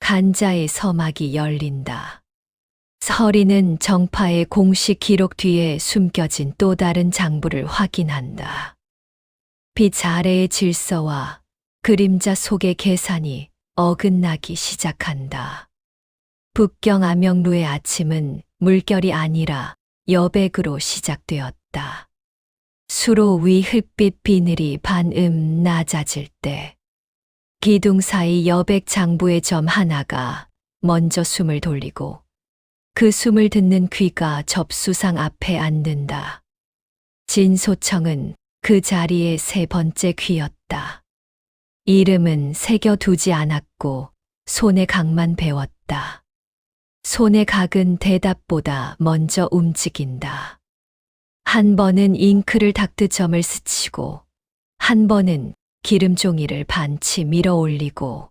간자의 서막이 열린다. 서리는 정파의 공식 기록 뒤에 숨겨진 또 다른 장부를 확인한다. 빛 아래의 질서와 그림자 속의 계산이 어긋나기 시작한다. 북경 암영루의 아침은 물결이 아니라 여백으로 시작되었다. 수로 위 흑빛 비늘이 반음 낮아질 때 기둥 사이 여백 장부의 점 하나가 먼저 숨을 돌리고 그 숨을 듣는 귀가 접수상 앞에 앉는다. 진소청은 그 자리에 세 번째 귀였다. 이름은 새겨두지 않았고 손의 각만 배웠다. 손의 각은 대답보다 먼저 움직인다. 한 번은 잉크를 닦듯 점을 스치고 한 번은 기름종이를 반치 밀어 올리고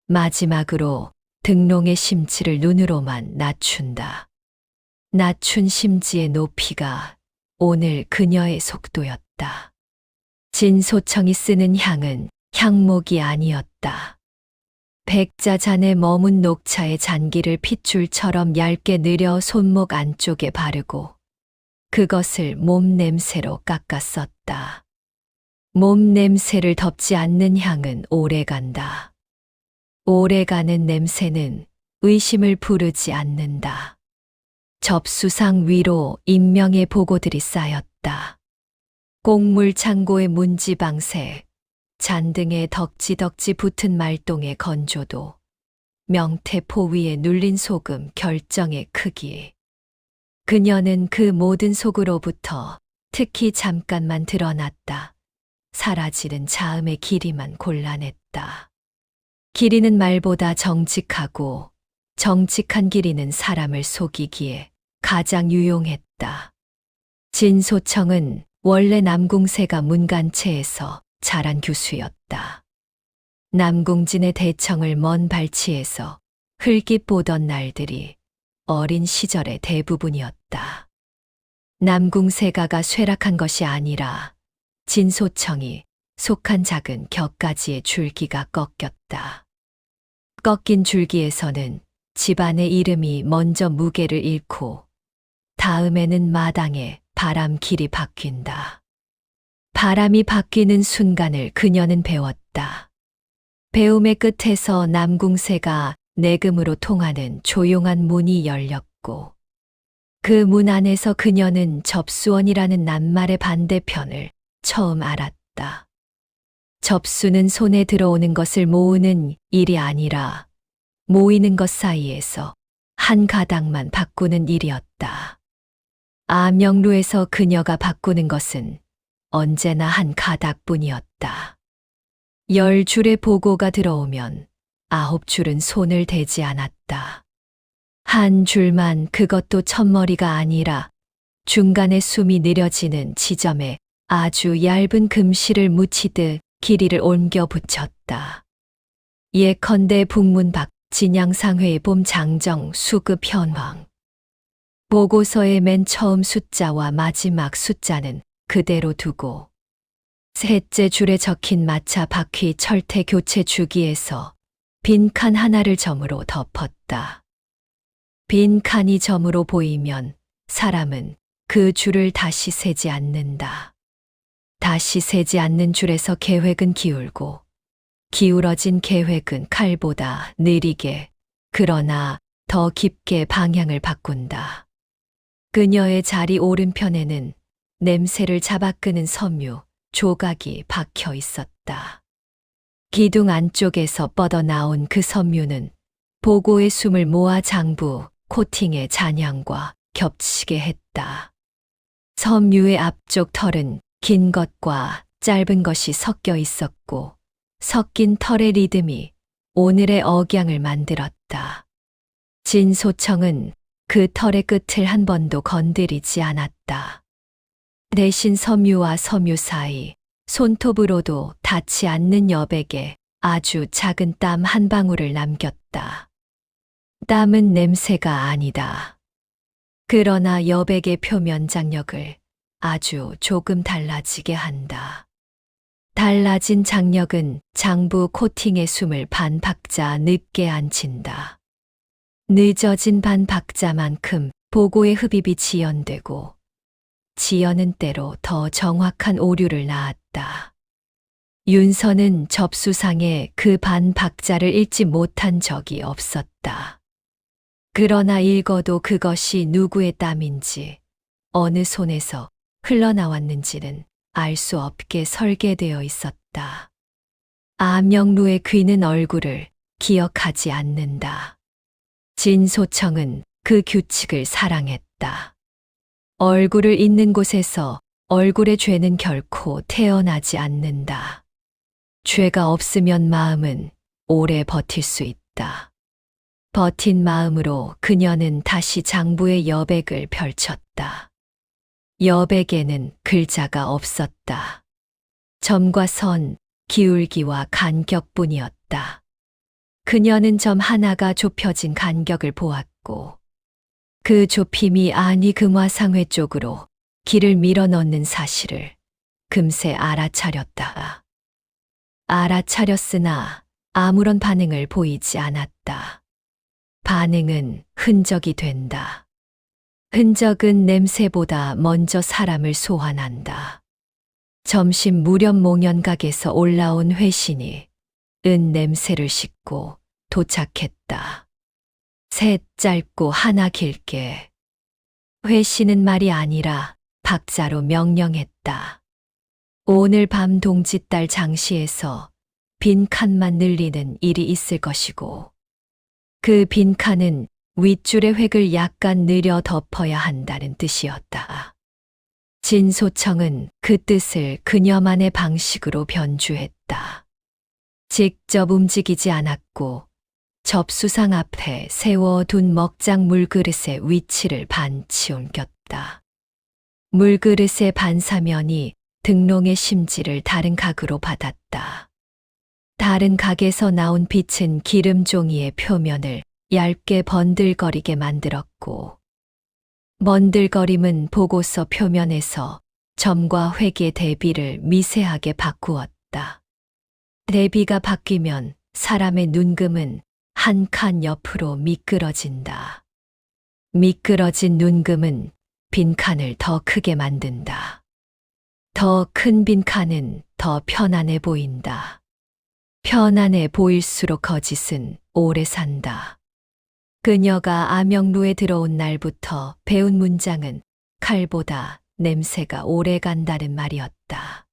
마지막으로 등롱의 심지를 눈으로만 낮춘다. 낮춘 심지의 높이가 오늘 그녀의 속도였다. 진소청이 쓰는 향은 향목이 아니었다. 백자잔에 머문 녹차의 잔기를 핏줄처럼 얇게 늘여 손목 안쪽에 바르고 그것을 몸 냄새로 깎아 썼다. 몸 냄새를 덮지 않는 향은 오래간다. 오래가는 냄새는 의심을 부르지 않는다. 접수상 위로 인명의 보고들이 쌓였다. 곡물 창고의 문지방새, 잔등에 덕지덕지 붙은 말똥의 건조도, 명태포 위에 눌린 소금 결정의 크기. 그녀는 그 모든 속으로부터 특히 잠깐만 드러났다. 사라지는 자음의 길이만 골라냈다. 길이는 말보다 정직하고 정직한 길이는 사람을 속이기에 가장 유용했다. 진소청은 원래 남궁세가 문간체에서 자란 교수였다. 남궁진의 대청을 먼 발치에서 흘깃 보던 날들이 어린 시절의 대부분이었다. 남궁세가가 쇠락한 것이 아니라 진소청이 속한 작은 격가지의 줄기가 꺾였다. 꺾인 줄기에서는 집안의 이름이 먼저 무게를 잃고 다음에는 마당에 바람 길이 바뀐다. 바람이 바뀌는 순간을 그녀는 배웠다. 배움의 끝에서 남궁세가 내금으로 통하는 조용한 문이 열렸고 그 문 안에서 그녀는 접수원이라는 낱말의 반대편을 처음 알았다. 접수는 손에 들어오는 것을 모으는 일이 아니라 모이는 것 사이에서 한 가닥만 바꾸는 일이었다. 암영루에서 그녀가 바꾸는 것은 언제나 한 가닥뿐이었다. 10줄의 보고가 들어오면 9줄은 손을 대지 않았다. 한 줄만, 그것도 첫머리가 아니라 중간에 숨이 느려지는 지점에 아주 얇은 금실을 묻히듯 길이를 옮겨 붙였다. 예컨대 북문 밖 진양상회의 봄 장정 수급 현황. 보고서의 맨 처음 숫자와 마지막 숫자는 그대로 두고 셋째 줄에 적힌 마차 바퀴 철퇴 교체 주기에서 빈 칸 하나를 점으로 덮었다. 빈 칸이 점으로 보이면 사람은 그 줄을 다시 세지 않는다. 다시 세지 않는 줄에서 계획은 기울고 기울어진 계획은 칼보다 느리게 그러나 더 깊게 방향을 바꾼다. 그녀의 자리 오른편에는 냄새를 잡아끄는 섬유 조각이 박혀 있었다. 기둥 안쪽에서 뻗어나온 그 섬유는 보고의 숨을 모아 장부 코팅의 잔향과 겹치게 했다. 섬유의 앞쪽 털은 긴 것과 짧은 것이 섞여 있었고 섞인 털의 리듬이 오늘의 억양을 만들었다. 진소청은 그 털의 끝을 한 번도 건드리지 않았다. 대신 섬유와 섬유 사이 손톱으로도 닿지 않는 여백에 아주 작은 땀 한 방울을 남겼다. 땀은 냄새가 아니다. 그러나 여백의 표면 장력을 아주 조금 달라지게 한다. 달라진 장력은 장부 코팅의 숨을 반 박자 늦게 안친다. 늦어진 반 박자만큼 보고의 흡입이 지연되고 지연은 때로 더 정확한 오류를 낳았다. 윤서는 접수상에 그 반 박자를 읽지 못한 적이 없었다. 그러나 읽어도 그것이 누구의 땀인지 어느 손에서 흘러나왔는지는 알 수 없게 설계되어 있었다. 아명루의 귀는 얼굴을 기억하지 않는다. 진소청은 그 규칙을 사랑했다. 얼굴을 잊는 곳에서 얼굴의 죄는 결코 태어나지 않는다. 죄가 없으면 마음은 오래 버틸 수 있다. 버틴 마음으로 그녀는 다시 장부의 여백을 펼쳤다. 여백에는 글자가 없었다. 점과 선, 기울기와 간격뿐이었다. 그녀는 점 하나가 좁혀진 간격을 보았고 그 좁힘이 안위 금화상회 쪽으로 길을 밀어넣는 사실을 금세 알아차렸다. 알아차렸으나 아무런 반응을 보이지 않았다. 반응은 흔적이 된다. 흔적은 냄새보다 먼저 사람을 소환한다. 점심 무렵 몽연각에서 올라온 회신이 은 냄새를 싣고 도착했다. 셋 짧고 하나 길게. 회신은 말이 아니라 박자로 명령했다. 오늘 밤 동짓달 장시에서 빈 칸만 늘리는 일이 있을 것이고 그 빈 칸은 윗줄의 획을 약간 늘려 덮어야 한다는 뜻이었다. 진소청은 그 뜻을 그녀만의 방식으로 변주했다. 직접 움직이지 않았고 접수상 앞에 세워둔 먹장 물그릇의 위치를 반치 옮겼다. 물그릇의 반사면이 등롱의 심지를 다른 각으로 받았다. 다른 각에서 나온 빛은 기름 종이의 표면을 얇게 번들거리게 만들었고 번들거림은 보고서 표면에서 점과 획의 대비를 미세하게 바꾸었다. 대비가 바뀌면 사람의 눈금은 한 칸 옆으로 미끄러진다. 미끄러진 눈금은 빈칸을 더 크게 만든다. 더 큰 빈칸은 더 편안해 보인다. 편안해 보일수록 거짓은 오래 산다. 그녀가 아명루에 들어온 날부터 배운 문장은 칼보다 냄새가 오래 간다는 말이었다.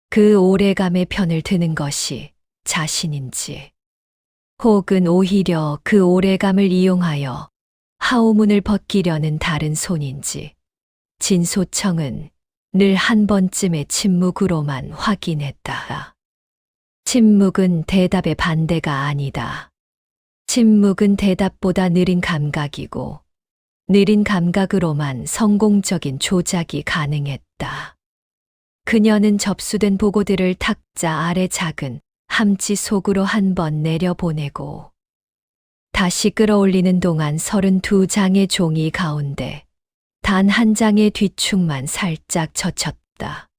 그 오래감의 편을 드는 것이 자신인지, 혹은 오히려 그 오래감을 이용하여 하오문을 벗기려는 다른 손인지, 진소청은 늘 한 번쯤의 침묵으로만 확인했다. 침묵은 대답의 반대가 아니다. 침묵은 대답보다 느린 감각이고 느린 감각으로만 성공적인 조작이 가능했다. 그녀는 접수된 보고들을 탁자 아래 작은 함지 속으로 한 번 내려보내고 다시 끌어올리는 동안 32장의 종이 가운데 단 한 장의 뒤축만 살짝 젖혔다.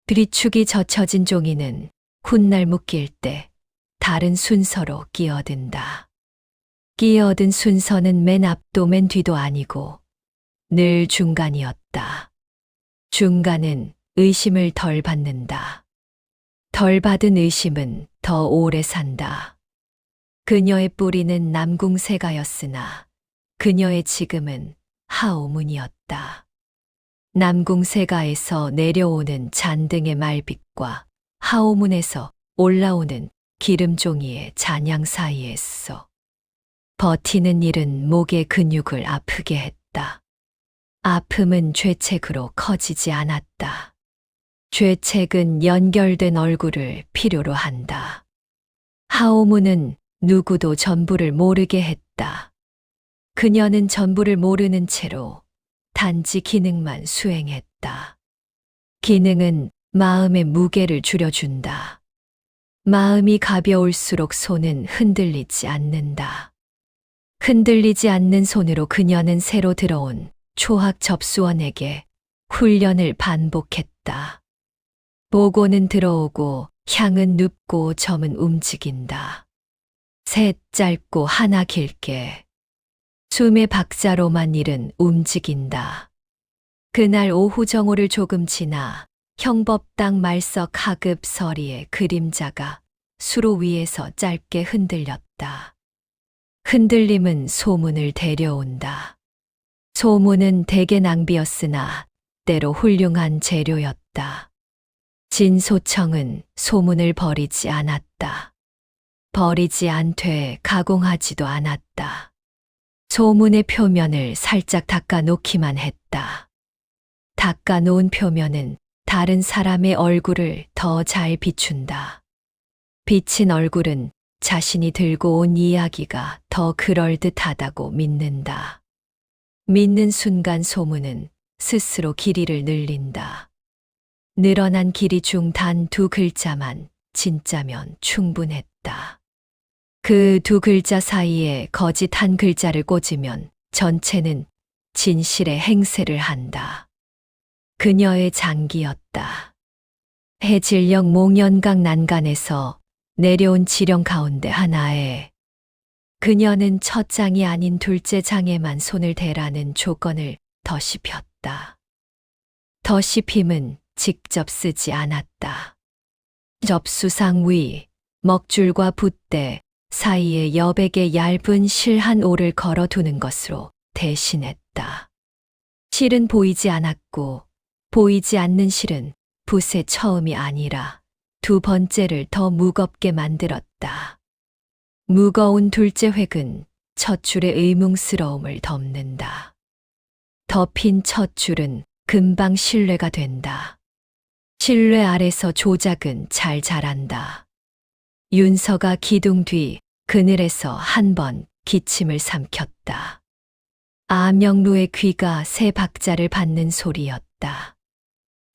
뒤축이 젖혀진 종이는 훗날 묶일 때 다른 순서로 끼어든다. 끼어든 순서는 맨 앞도 맨 뒤도 아니고 늘 중간이었다. 중간은 의심을 덜 받는다. 덜 받은 의심은 더 오래 산다. 그녀의 뿌리는 남궁세가였으나 그녀의 지금은 하오문이었다. 남궁세가에서 내려오는 잔등의 말빛과 하오문에서 올라오는 기름종이의 잔향 사이에서 버티는 일은 목의 근육을 아프게 했다. 아픔은 죄책으로 커지지 않았다. 죄책은 연결된 얼굴을 필요로 한다. 하오문은 누구도 전부를 모르게 했다. 그녀는 전부를 모르는 채로 단지 기능만 수행했다. 기능은 마음의 무게를 줄여준다. 마음이 가벼울수록 손은 흔들리지 않는다. 흔들리지 않는 손으로 그녀는 새로 들어온 초학 접수원에게 훈련을 반복했다. 보고는 들어오고 향은 눕고 점은 움직인다. 셋 짧고 하나 길게. 숨의 박자로만 일은 움직인다. 그날 오후 정오를 조금 지나 형법당 말석 하급 서리의 그림자가 수로 위에서 짧게 흔들렸다. 흔들림은 소문을 데려온다. 소문은 대개 낭비였으나 때로 훌륭한 재료였다. 진소청은 소문을 버리지 않았다. 버리지 않되 가공하지도 않았다. 소문의 표면을 살짝 닦아 놓기만 했다. 닦아 놓은 표면은 다른 사람의 얼굴을 더 잘 비춘다. 비친 얼굴은 자신이 들고 온 이야기가 더 그럴듯하다고 믿는다. 믿는 순간 소문은 스스로 길이를 늘린다. 늘어난 길이 중 단 2글자만 진짜면 충분했다. 그 2글자 사이에 거짓 1글자를 꽂으면 전체는 진실의 행세를 한다. 그녀의 장기였다. 해질녘 몽연강 난간에서 내려온 지령 가운데 하나에 그녀는 첫 장이 아닌 둘째 장에만 손을 대라는 조건을 덧입혔다. 덧입힘은 직접 쓰지 않았다. 접수상 위, 먹줄과 붓대 사이에 여백의 얇은 실 한 올을 걸어두는 것으로 대신했다. 실은 보이지 않았고 보이지 않는 실은 붓의 처음이 아니라 2번째를 더 무겁게 만들었다. 무거운 둘째 획은 첫 줄의 의문스러움을 덮는다. 덮인 첫 줄은 금방 신뢰가 된다. 신뢰 아래서 조작은 잘 자란다. 윤서가 기둥 뒤 그늘에서 한 번 기침을 삼켰다. 아명루의 귀가 새 박자를 받는 소리였다.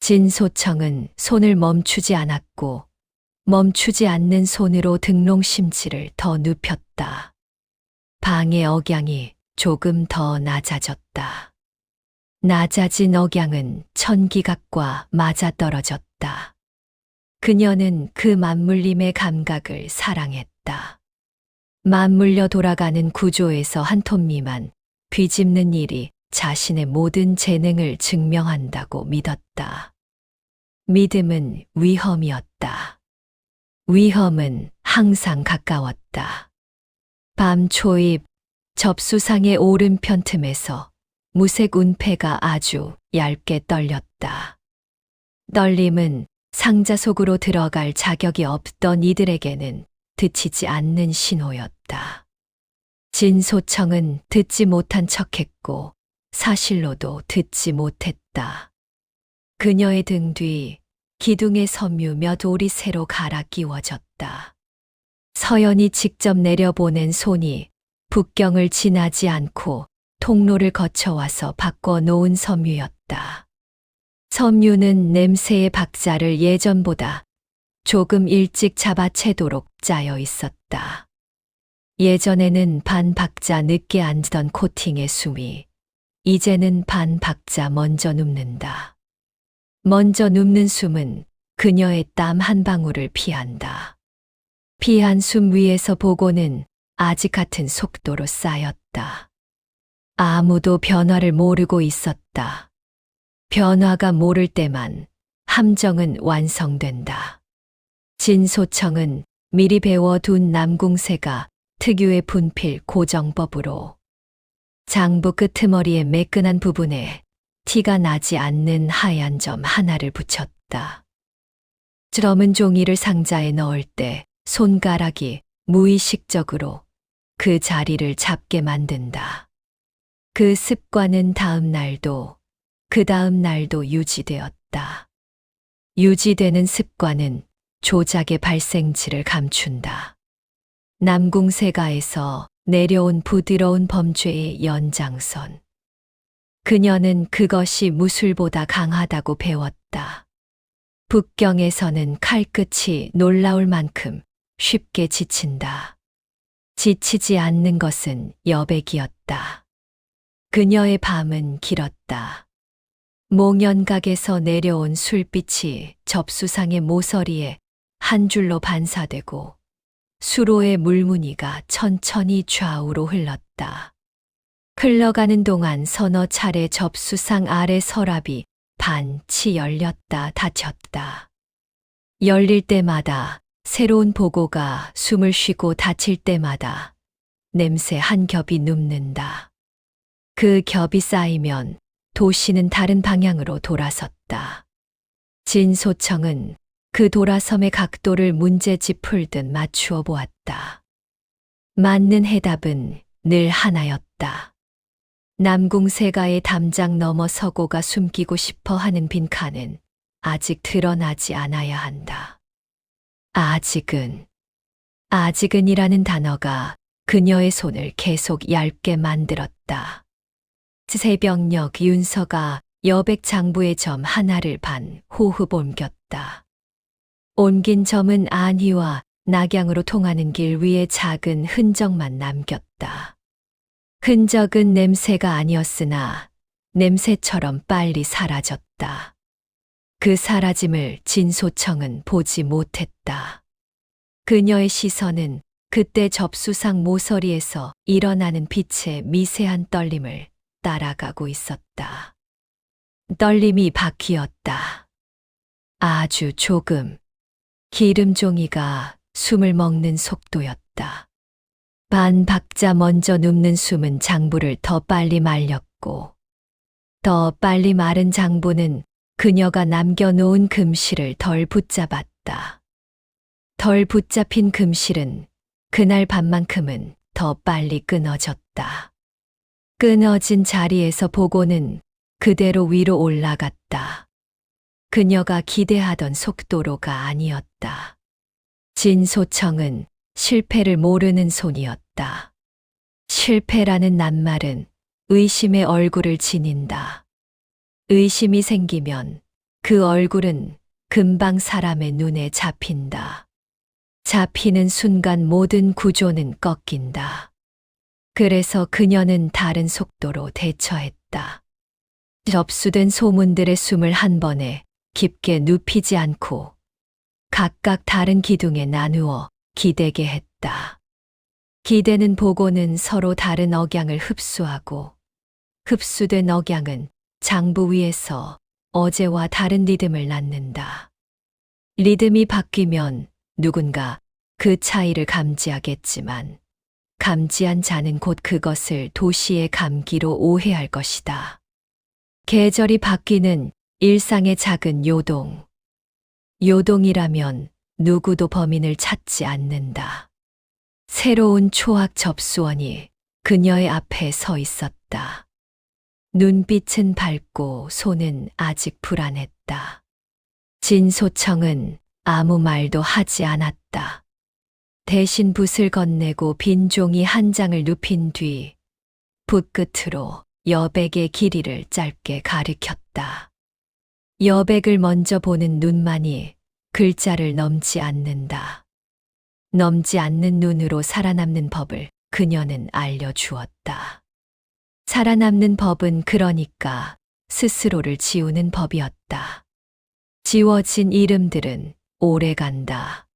진소청은 손을 멈추지 않았고 멈추지 않는 손으로 등롱심지를 더 눕혔다. 방의 억양이 조금 더 낮아졌다. 낮아진 억양은 천기각과 맞아떨어졌다. 그녀는 그 맞물림의 감각을 사랑했다. 맞물려 돌아가는 구조에서 한 톤 미만 뒤집는 일이 자신의 모든 재능을 증명한다고 믿었다. 믿음은 위험이었다. 위험은 항상 가까웠다. 밤 초입 접수상의 오른편 틈에서 무색 운패가 아주 얇게 떨렸다. 떨림은 상자 속으로 들어갈 자격이 없던 이들에게는 듣히지 않는 신호였다. 진소청은 듣지 못한 척했고 사실로도 듣지 못했다. 그녀의 등 뒤 기둥의 섬유 몇 올이 새로 갈아 끼워졌다. 서연이 직접 내려보낸 손이 북경을 지나지 않고 통로를 거쳐와서 바꿔 놓은 섬유였다. 섬유는 냄새의 박자를 예전보다 조금 일찍 잡아채도록 짜여 있었다. 예전에는 반 박자 늦게 앉던 코팅의 숨이 이제는 반 박자 먼저 눕는다. 먼저 눕는 숨은 그녀의 땀 한 방울을 피한다. 피한 숨 위에서 보고는 아직 같은 속도로 쌓였다. 아무도 변화를 모르고 있었다. 변화가 모를 때만 함정은 완성된다. 진소청은 미리 배워둔 남궁새가 특유의 분필 고정법으로 장부 끄트머리의 매끈한 부분에 티가 나지 않는 하얀 점 하나를 붙였다. 점은 종이를 상자에 넣을 때 손가락이 무의식적으로 그 자리를 잡게 만든다. 그 습관은 다음 날도 그 다음 날도 유지되었다. 유지되는 습관은 조작의 발생지를 감춘다. 남궁세가에서 내려온 부드러운 범죄의 연장선. 그녀는 그것이 무술보다 강하다고 배웠다. 북경에서는 칼끝이 놀라울 만큼 쉽게 지친다. 지치지 않는 것은 여백이었다. 그녀의 밤은 길었다. 몽연각에서 내려온 술빛이 접수상의 모서리에 한 줄로 반사되고 수로의 물무늬가 천천히 좌우로 흘렀다. 흘러가는 동안 서너 차례 접수상 아래 서랍이 반치 열렸다 닫혔다. 열릴 때마다 새로운 보고가 숨을 쉬고 닫힐 때마다 냄새 한 겹이 눕는다. 그 겹이 쌓이면 도시는 다른 방향으로 돌아섰다. 진소청은 그 돌아섬의 각도를 문제집 풀듯 맞추어 보았다. 맞는 해답은 늘 하나였다. 남궁세가의 담장 너머 서고가 숨기고 싶어 하는 빈칸은 아직 드러나지 않아야 한다. 아직은이라는 단어가 그녀의 손을 계속 얇게 만들었다. 새벽녘 윤서가 여백 장부의 점 하나를 반 호흡 옮겼다. 옮긴 점은 안희와 낙양으로 통하는 길 위에 작은 흔적만 남겼다. 흔적은 냄새가 아니었으나 냄새처럼 빨리 사라졌다. 그 사라짐을 진소청은 보지 못했다. 그녀의 시선은 그때 접수상 모서리에서 일어나는 빛의 미세한 떨림을 따라가고 있었다. 떨림이 바퀴였다. 아주 조금. 기름종이가 숨을 먹는 속도였다. 반 박자 먼저 눕는 숨은 장부를 더 빨리 말렸고, 더 빨리 마른 장부는 그녀가 남겨놓은 금실을 덜 붙잡았다. 덜 붙잡힌 금실은 그날 밤만큼은 더 빨리 끊어졌다. 끊어진 자리에서 보고는 그대로 위로 올라갔다. 그녀가 기대하던 속도로가 아니었다. 진소청은 실패를 모르는 손이었다. 실패라는 낱말은 의심의 얼굴을 지닌다. 의심이 생기면 그 얼굴은 금방 사람의 눈에 잡힌다. 잡히는 순간 모든 구조는 꺾인다. 그래서 그녀는 다른 속도로 대처했다. 접수된 소문들의 숨을 한 번에 깊게 눕히지 않고 각각 다른 기둥에 나누어 기대게 했다. 기대는 보고는 서로 다른 억양을 흡수하고 흡수된 억양은 장부 위에서 어제와 다른 리듬을 낳는다. 리듬이 바뀌면 누군가 그 차이를 감지하겠지만 감지한 자는 곧 그것을 도시의 감기로 오해할 것이다. 계절이 바뀌는 일상의 작은 요동. 요동이라면 누구도 범인을 찾지 않는다. 새로운 초학 접수원이 그녀의 앞에 서 있었다. 눈빛은 밝고 손은 아직 불안했다. 진소청은 아무 말도 하지 않았다. 대신 붓을 건네고 빈 종이 한 장을 눕힌 뒤 붓끝으로 여백의 길이를 짧게 가리켰다. 여백을 먼저 보는 눈만이 글자를 넘지 않는다. 넘지 않는 눈으로 살아남는 법을 그녀는 알려주었다. 살아남는 법은 그러니까 스스로를 지우는 법이었다. 지워진 이름들은 오래간다.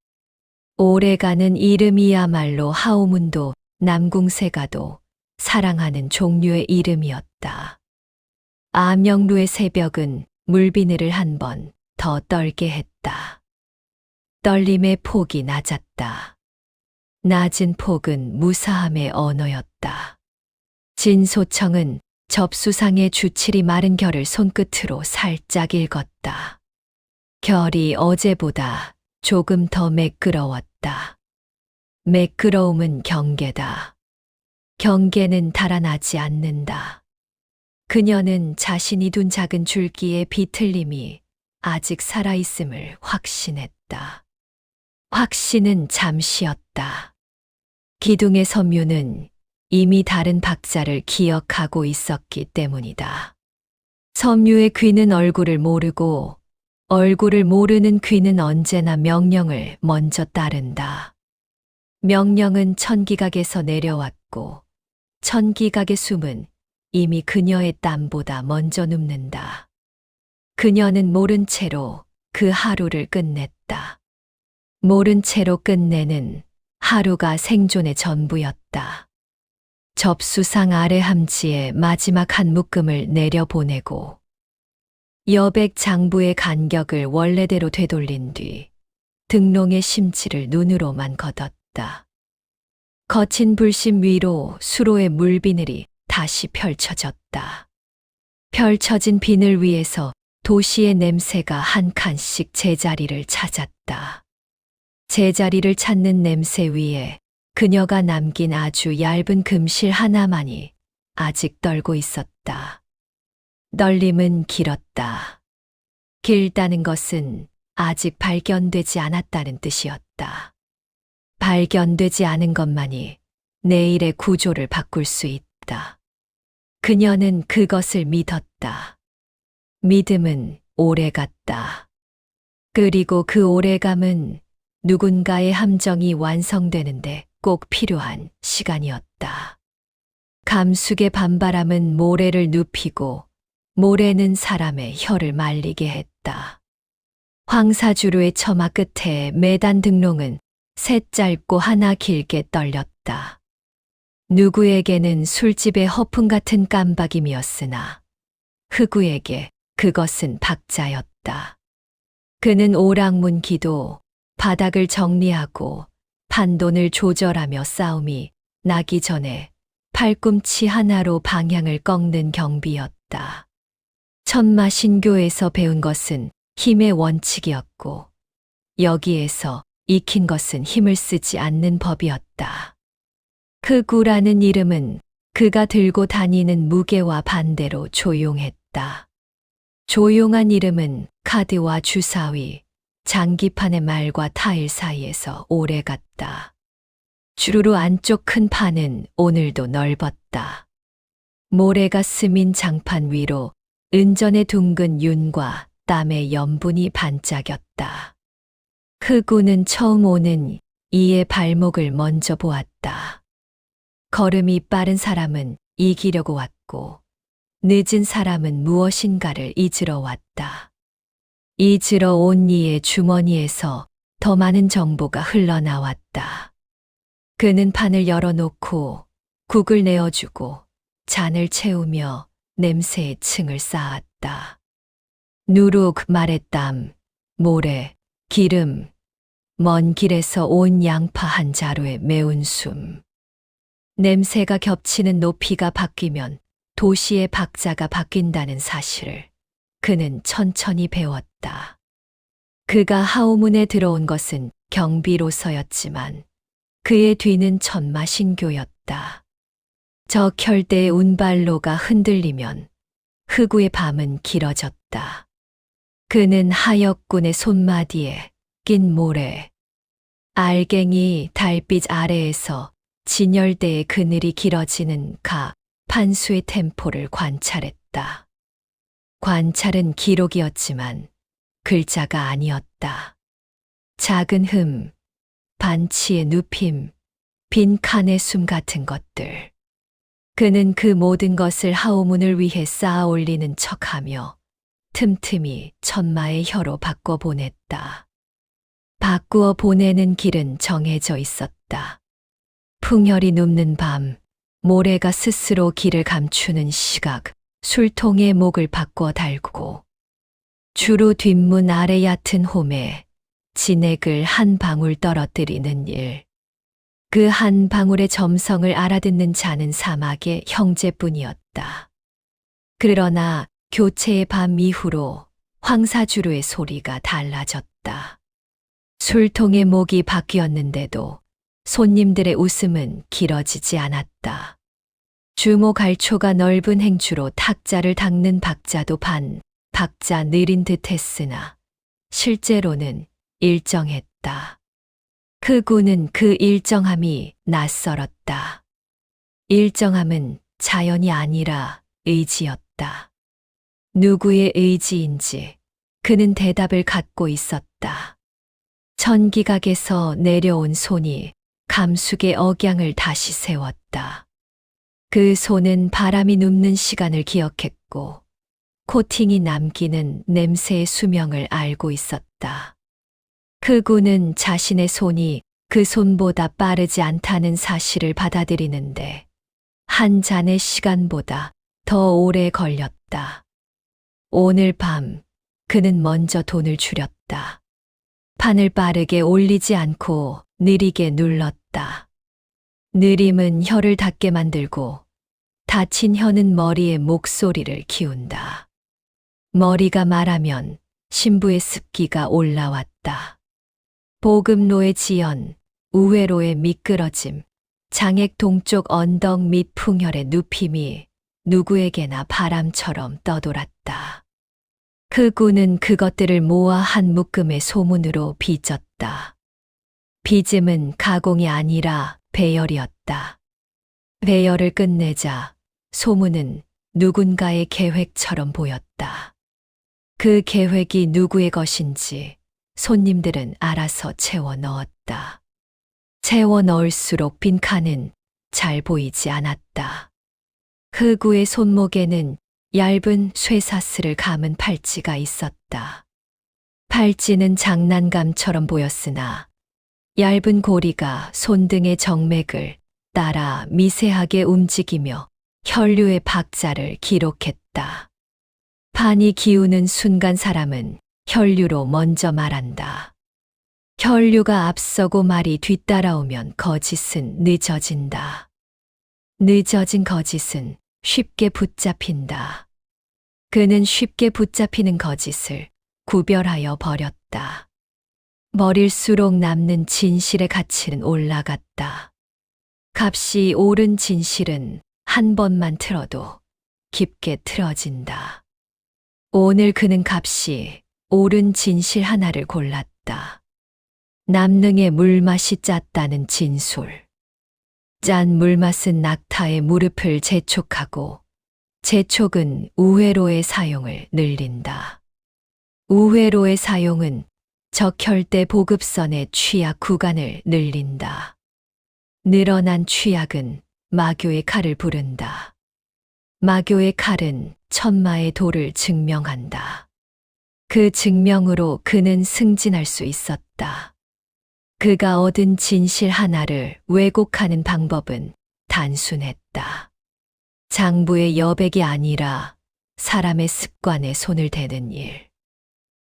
오래가는 이름이야말로 하오문도 남궁세가도 사랑하는 종류의 이름이었다. 암영루의 새벽은 물비늘을 한 번 더 떨게 했다. 떨림의 폭이 낮았다. 낮은 폭은 무사함의 언어였다. 진소청은 접수상의 주칠이 마른 결을 손끝으로 살짝 읽었다. 결이 어제보다 조금 더 매끄러웠다. 매끄러움은 경계다. 경계는 달아나지 않는다. 그녀는 자신이 둔 작은 줄기의 비틀림이 아직 살아있음을 확신했다. 확신은 잠시였다. 기둥의 섬유는 이미 다른 박자를 기억하고 있었기 때문이다. 섬유의 귀는 얼굴을 모르고 얼굴을 모르는 귀는 언제나 명령을 먼저 따른다. 명령은 천기각에서 내려왔고 천기각의 숨은 이미 그녀의 땀보다 먼저 눕는다. 그녀는 모른 채로 그 하루를 끝냈다. 모른 채로 끝내는 하루가 생존의 전부였다. 접수상 아래 함지에 마지막 한 묶음을 내려보내고 여백 장부의 간격을 원래대로 되돌린 뒤 등롱의 심지를 눈으로만 걷었다. 거친 불심 위로 수로의 물비늘이 다시 펼쳐졌다. 펼쳐진 비늘 위에서 도시의 냄새가 한 칸씩 제자리를 찾았다. 제자리를 찾는 냄새 위에 그녀가 남긴 아주 얇은 금실 하나만이 아직 떨고 있었다. 널림은 길었다. 길다는 것은 아직 발견되지 않았다는 뜻이었다. 발견되지 않은 것만이 내일의 구조를 바꿀 수 있다. 그녀는 그것을 믿었다. 믿음은 오래갔다. 그리고 그 오래감은 누군가의 함정이 완성되는데 꼭 필요한 시간이었다. 감숙의 밤바람은 모래를 눕히고 모래는 사람의 혀를 말리게 했다. 황사주루의 처마 끝에 매단 등롱은 셋 짧고 하나 길게 떨렸다. 누구에게는 술집의 허풍 같은 깜박임이었으나 흑우에게 그것은 박자였다. 그는 오락문기도 바닥을 정리하고 판돈을 조절하며 싸움이 나기 전에 팔꿈치 하나로 방향을 꺾는 경비였다. 천마신교에서 배운 것은 힘의 원칙이었고 여기에서 익힌 것은 힘을 쓰지 않는 법이었다. 흑우라는 이름은 그가 들고 다니는 무게와 반대로 조용했다. 조용한 이름은 카드와 주사위, 장기판의 말과 타일 사이에서 오래갔다. 주루루 안쪽 큰 판은 오늘도 넓었다. 모래가 스민 장판 위로 은전의 둥근 윤과 땀의 염분이 반짝였다. 흑우는 처음 오는 이의 발목을 먼저 보았다. 걸음이 빠른 사람은 이기려고 왔고 늦은 사람은 무엇인가를 잊으러 왔다. 잊으러 온 이의 주머니에서 더 많은 정보가 흘러나왔다. 그는 판을 열어놓고 국을 내어주고 잔을 채우며 냄새의 층을 쌓았다. 누룩, 마랫땀, 모래, 기름, 먼 길에서 온 양파 한 자루의 매운 숨. 냄새가 겹치는 높이가 바뀌면 도시의 박자가 바뀐다는 사실을 그는 천천히 배웠다. 그가 하오문에 들어온 것은 경비로서였지만 그의 뒤는 천마신교였다. 저 결대의 운발로가 흔들리면 흑우의 밤은 길어졌다. 그는 하역군의 손마디에 낀 모래, 알갱이 달빛 아래에서 진열대의 그늘이 길어지는 판수의 템포를 관찰했다. 관찰은 기록이었지만 글자가 아니었다. 작은 흠, 반치의 눕힘, 빈 칸의 숨 같은 것들. 그는 그 모든 것을 하오문을 위해 쌓아 올리는 척하며 틈틈이 천마의 혀로 바꿔 보냈다. 바꾸어 보내는 길은 정해져 있었다. 풍혈이 눕는 밤, 모래가 스스로 길을 감추는 시각, 술통의 목을 바꿔 달구고 주루 뒷문 아래 얕은 홈에 진액을 한 방울 떨어뜨리는 일. 그 한 방울의 점성을 알아듣는 자는 사막의 형제뿐이었다. 그러나 교체의 밤 이후로 황사주루의 소리가 달라졌다. 술통의 목이 바뀌었는데도 손님들의 웃음은 길어지지 않았다. 주모갈초가 넓은 행주로 탁자를 닦는 박자도 박자 느린 듯 했으나 실제로는 일정했다. 흑우는 그 일정함이 낯설었다. 일정함은 자연이 아니라 의지였다. 누구의 의지인지 그는 대답을 갖고 있었다. 천기각에서 내려온 손이 감숙의 억양을 다시 세웠다. 그 손은 바람이 눕는 시간을 기억했고 코팅이 남기는 냄새의 수명을 알고 있었다. 크구는 자신의 손이 그 손보다 빠르지 않다는 사실을 받아들이는데 한 잔의 시간보다 더 오래 걸렸다. 오늘 밤 그는 먼저 돈을 줄였다. 판을 빠르게 올리지 않고 느리게 눌렀다. 느림은 혀를 닿게 만들고 다친 혀는 머리에 목소리를 키운다. 머리가 말하면 신부의 습기가 올라왔다. 보급로의 지연, 우회로의 미끄러짐, 장액 동쪽 언덕 및 풍혈의 눕힘이 누구에게나 바람처럼 떠돌았다. 크구는 그것들을 모아 한 묶음의 소문으로 빚었다. 빚음은 가공이 아니라 배열이었다. 배열을 끝내자 소문은 누군가의 계획처럼 보였다. 그 계획이 누구의 것인지 손님들은 알아서 채워 넣었다. 채워 넣을수록 빈 칸은 잘 보이지 않았다. 크구의 손목에는 얇은 쇠사슬을 감은 팔찌가 있었다. 팔찌는 장난감처럼 보였으나 얇은 고리가 손등의 정맥을 따라 미세하게 움직이며 혈류의 박자를 기록했다. 판이 기우는 순간 사람은 혈류로 먼저 말한다. 혈류가 앞서고 말이 뒤따라오면 거짓은 늦어진다. 늦어진 거짓은 쉽게 붙잡힌다. 그는 쉽게 붙잡히는 거짓을 구별하여 버렸다. 버릴수록 남는 진실의 가치는 올라갔다. 값이 오른 진실은 한 번만 틀어도 깊게 틀어진다. 오늘 그는 값이 오른 진실 하나를 골랐다. 남능의 물맛이 짰다는 진술. 짠 물맛은 낙타의 무릎을 재촉하고 재촉은 우회로의 사용을 늘린다. 우회로의 사용은 적혈대 보급선의 취약 구간을 늘린다. 늘어난 취약은 마교의 칼을 부른다. 마교의 칼은 천마의 도를 증명한다. 그 증명으로 그는 승진할 수 있었다. 그가 얻은 진실 하나를 왜곡하는 방법은 단순했다. 장부의 여백이 아니라 사람의 습관에 손을 대는 일.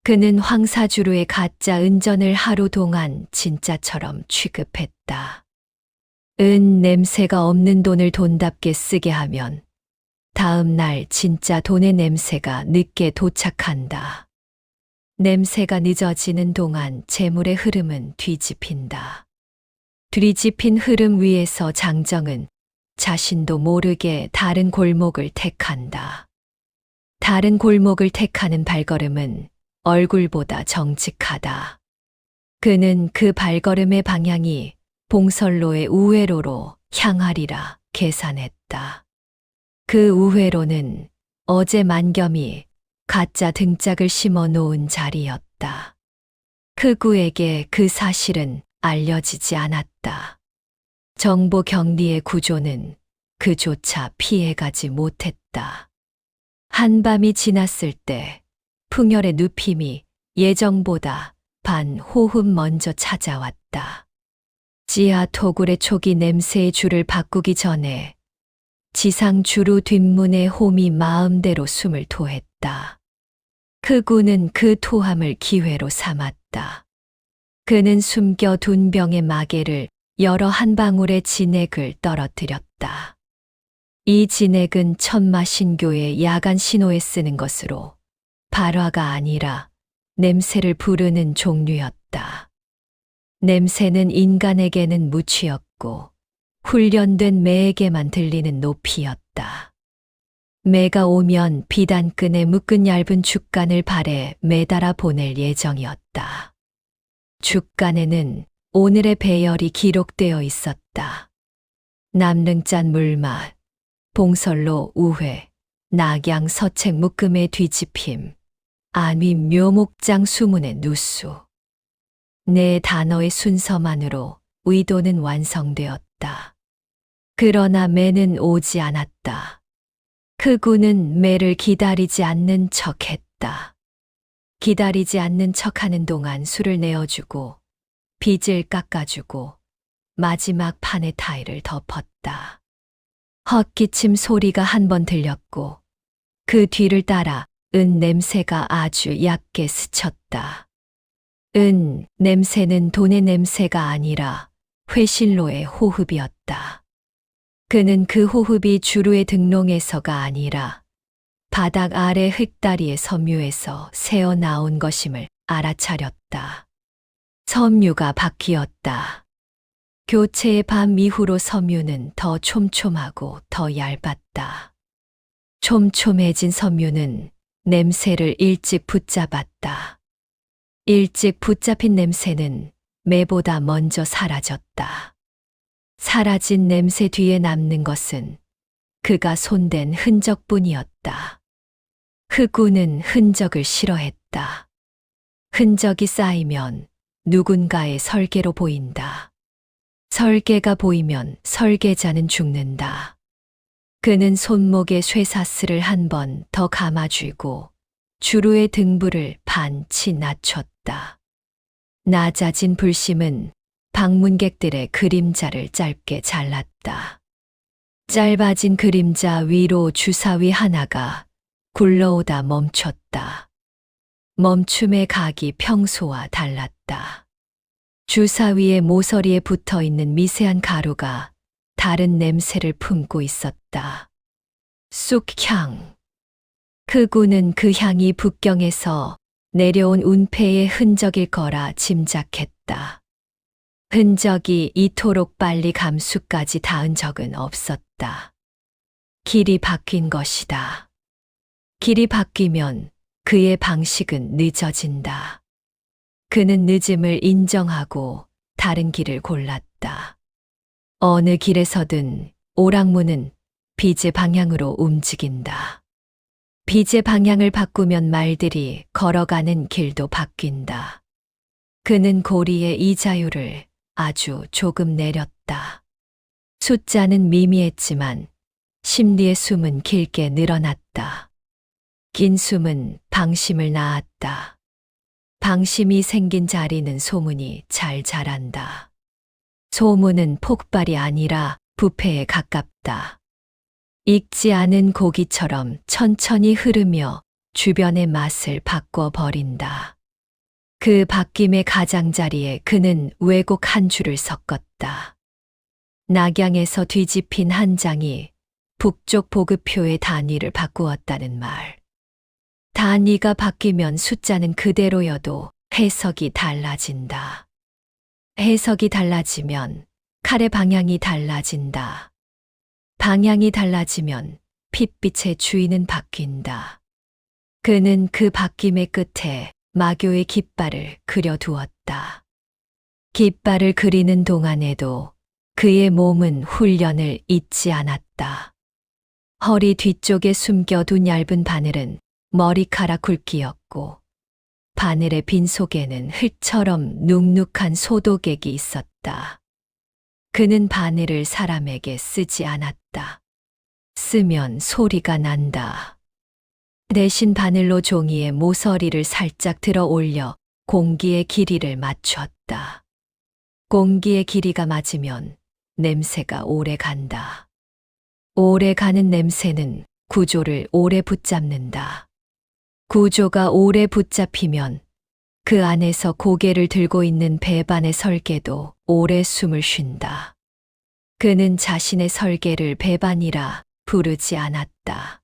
그는 황사주루의 가짜 은전을 하루 동안 진짜처럼 취급했다. 은 냄새가 없는 돈을 돈답게 쓰게 하면 다음 날 진짜 돈의 냄새가 늦게 도착한다. 냄새가 늦어지는 동안 재물의 흐름은 뒤집힌다. 뒤집힌 흐름 위에서 장정은 자신도 모르게 다른 골목을 택한다. 다른 골목을 택하는 발걸음은 얼굴보다 정직하다. 그는 그 발걸음의 방향이 봉설로의 우회로로 향하리라 계산했다. 그 우회로는 어제 만겸이 가짜 등짝을 심어 놓은 자리였다. 크구에게 그 사실은 알려지지 않았다. 정보 격리의 구조는 그조차 피해가지 못했다. 한밤이 지났을 때 풍혈의 눕힘이 예정보다 반 호흡 먼저 찾아왔다. 지하 토굴의 초기 냄새의 줄을 바꾸기 전에 지상 주루 뒷문의 홈이 마음대로 숨을 토했다. 크구는 그 토함을 기회로 삼았다. 그는 숨겨둔 병의 마개를 열어 한 방울의 진액을 떨어뜨렸다. 이 진액은 천마신교의 야간 신호에 쓰는 것으로 발화가 아니라 냄새를 부르는 종류였다. 냄새는 인간에게는 무취였고 훈련된 매에게만 들리는 높이였다. 매가 오면 비단끈에 묶은 얇은 죽간을 발에 매달아 보낼 예정이었다. 죽간에는 오늘의 배열이 기록되어 있었다. 남릉짠 물맛, 봉설로 우회, 낙양 서책 묶음의 뒤집힘, 안위 묘목장 수문의 누수. 네 단어의 순서만으로 의도는 완성되었다. 그러나 매는 오지 않았다. 크구는 매를 기다리지 않는 척 했다. 기다리지 않는 척 하는 동안 술을 내어주고, 빚을 깎아주고, 마지막 판의 타일을 덮었다. 헛기침 소리가 한 번 들렸고, 그 뒤를 따라 은 냄새가 아주 얕게 스쳤다. 은 냄새는 돈의 냄새가 아니라 회실로의 호흡이었다. 그는 그 호흡이 주루의 등롱에서가 아니라 바닥 아래 흙다리의 섬유에서 새어나온 것임을 알아차렸다. 섬유가 바뀌었다. 교체의 밤 이후로 섬유는 더 촘촘하고 더 얇았다. 촘촘해진 섬유는 냄새를 일찍 붙잡았다. 일찍 붙잡힌 냄새는 매보다 먼저 사라졌다. 사라진 냄새 뒤에 남는 것은 그가 손댄 흔적뿐이었다. 흑우는 흔적을 싫어했다. 흔적이 쌓이면 누군가의 설계로 보인다. 설계가 보이면 설계자는 죽는다. 그는 손목에 쇠사슬을 한 번 더 감아쥐고 주루의 등불을 반치 낮췄다. 낮아진 불심은 방문객들의 그림자를 짧게 잘랐다. 짧아진 그림자 위로 주사위 하나가 굴러오다 멈췄다. 멈춤의 각이 평소와 달랐다. 주사위의 모서리에 붙어 있는 미세한 가루가 다른 냄새를 품고 있었다. 쑥향. 크구는 그 향이 북경에서 내려온 운패의 흔적일 거라 짐작했다. 흔적이 이토록 빨리 감수까지 닿은 적은 없었다. 길이 바뀐 것이다. 길이 바뀌면 그의 방식은 늦어진다. 그는 늦음을 인정하고 다른 길을 골랐다. 어느 길에서든 오랑문은 빛의 방향으로 움직인다. 빛의 방향을 바꾸면 말들이 걸어가는 길도 바뀐다. 그는 고리의 이 자유를 아주 조금 내렸다. 숫자는 미미했지만 심리의 숨은 길게 늘어났다. 긴 숨은 방심을 낳았다. 방심이 생긴 자리는 소문이 잘 자란다. 소문은 폭발이 아니라 부패에 가깝다. 익지 않은 고기처럼 천천히 흐르며 주변의 맛을 바꿔버린다. 그 바뀜의 가장자리에 그는 왜곡 한 줄을 섞었다. 낙양에서 뒤집힌 한 장이 북쪽 보급표의 단위를 바꾸었다는 말. 단위가 바뀌면 숫자는 그대로여도 해석이 달라진다. 해석이 달라지면 칼의 방향이 달라진다. 방향이 달라지면 핏빛의 주인은 바뀐다. 그는 그 바뀜의 끝에 마교의 깃발을 그려두었다. 깃발을 그리는 동안에도 그의 몸은 훈련을 잊지 않았다. 허리 뒤쪽에 숨겨둔 얇은 바늘은 머리카락 굵기였고 바늘의 빈속에는 흙처럼 눅눅한 소독액이 있었다. 그는 바늘을 사람에게 쓰지 않았다. 쓰면 소리가 난다. 대신 바늘로 종이의 모서리를 살짝 들어 올려 공기의 길이를 맞췄다. 공기의 길이가 맞으면 냄새가 오래 간다. 오래 가는 냄새는 구조를 오래 붙잡는다. 구조가 오래 붙잡히면 그 안에서 고개를 들고 있는 배반의 설계도 오래 숨을 쉰다. 그는 자신의 설계를 배반이라 부르지 않았다.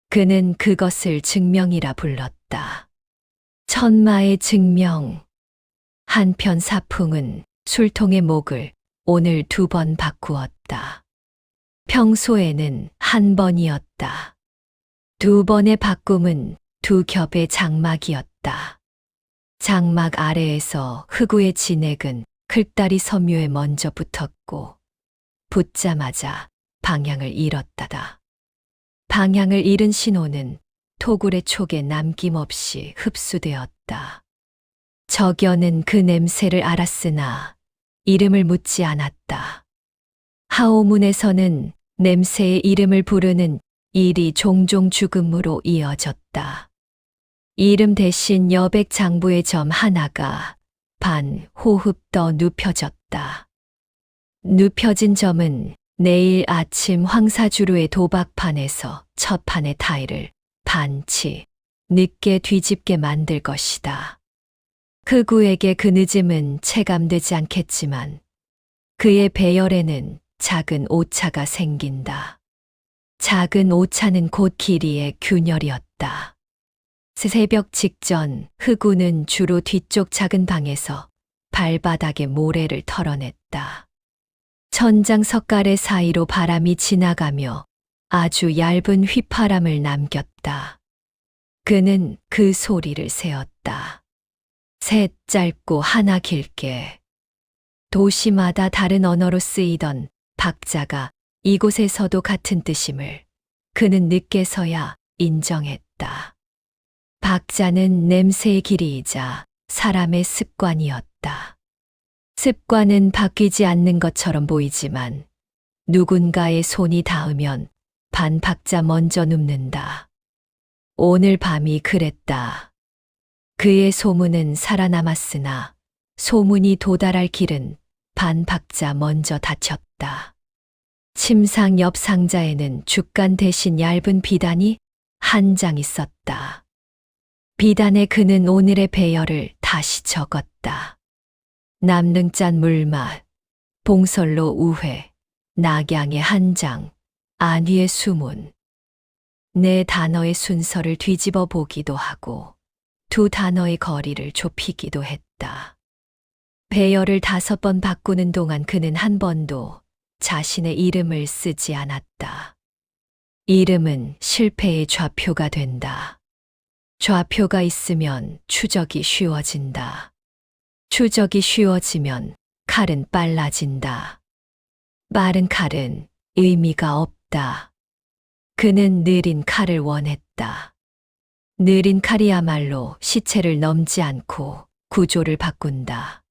그는 그것을 증명이라 불렀다. 천마의 증명. 한편 사풍은 술통의 목을 오늘 2번 바꾸었다. 평소에는 한 번이었다. 2번의 바꿈은 2겹의 장막이었다. 장막 아래에서 흑우의 진액은 흙다리 섬유에 먼저 붙었고 붙자마자 방향을 잃었다다. 방향을 잃은 신호는 토굴의 촉에 남김없이 흡수되었다. 적연은 그 냄새를 알았으나 이름을 묻지 않았다. 하오문에서는 냄새의 이름을 부르는 일이 종종 죽음으로 이어졌다. 이름 대신 여백 장부의 점 하나가 반 호흡 더 눕혀졌다. 눕혀진 점은 내일 아침 황사주루의 도박판에서 첫 판의 타일을 반치 늦게 뒤집게 만들 것이다. 흑우에게 그 늦음은 체감되지 않겠지만 그의 배열에는 작은 오차가 생긴다. 작은 오차는 곧 길이의 균열이었다. 새벽 직전 흑우는 주로 뒤쪽 작은 방에서 발바닥에 모래를 털어냈다. 천장 석가래 사이로 바람이 지나가며 아주 얇은 휘파람을 남겼다. 그는 그 소리를 세었다. 셋 짧고 하나 길게. 도시마다 다른 언어로 쓰이던 박자가 이곳에서도 같은 뜻임을 그는 늦게서야 인정했다. 박자는 냄새의 길이이자 사람의 습관이었다. 습관은 바뀌지 않는 것처럼 보이지만 누군가의 손이 닿으면 반박자 먼저 눕는다. 오늘 밤이 그랬다. 그의 소문은 살아남았으나 소문이 도달할 길은 반박자 먼저 닫혔다. 침상 옆 상자에는 죽간 대신 얇은 비단이 한 장 있었다. 비단에 그는 오늘의 배열을 다시 적었다. 남능짠 물맛, 봉설로 우회, 낙양의 한 장, 안위의 수문. 네 단어의 순서를 뒤집어 보기도 하고 두 단어의 거리를 좁히기도 했다. 배열을 5번 바꾸는 동안 그는 한 번도 자신의 이름을 쓰지 않았다. 이름은 실패의 좌표가 된다. 좌표가 있으면 추적이 쉬워진다. 추적이 쉬워지면 칼은 빨라진다. 빠른 칼은 의미가 없다. 그는 느린 칼을 원했다. 느린 칼이야말로 시체를 넘지 않고 구조를 바꾼다.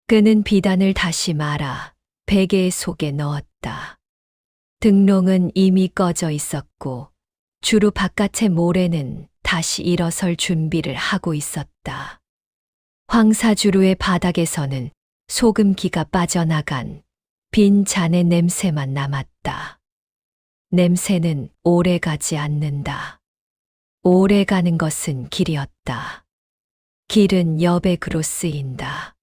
그는 비단을 다시 말아 베개 속에 넣었다. 등롱은 이미 꺼져 있었고 주루 바깥의 모래는 다시 일어설 준비를 하고 있었다. 황사주루의 바닥에서는 소금기가 빠져나간 빈 잔의 냄새만 남았다. 냄새는 오래 가지 않는다. 오래 가는 것은 길이었다. 길은 여백으로 쓰인다.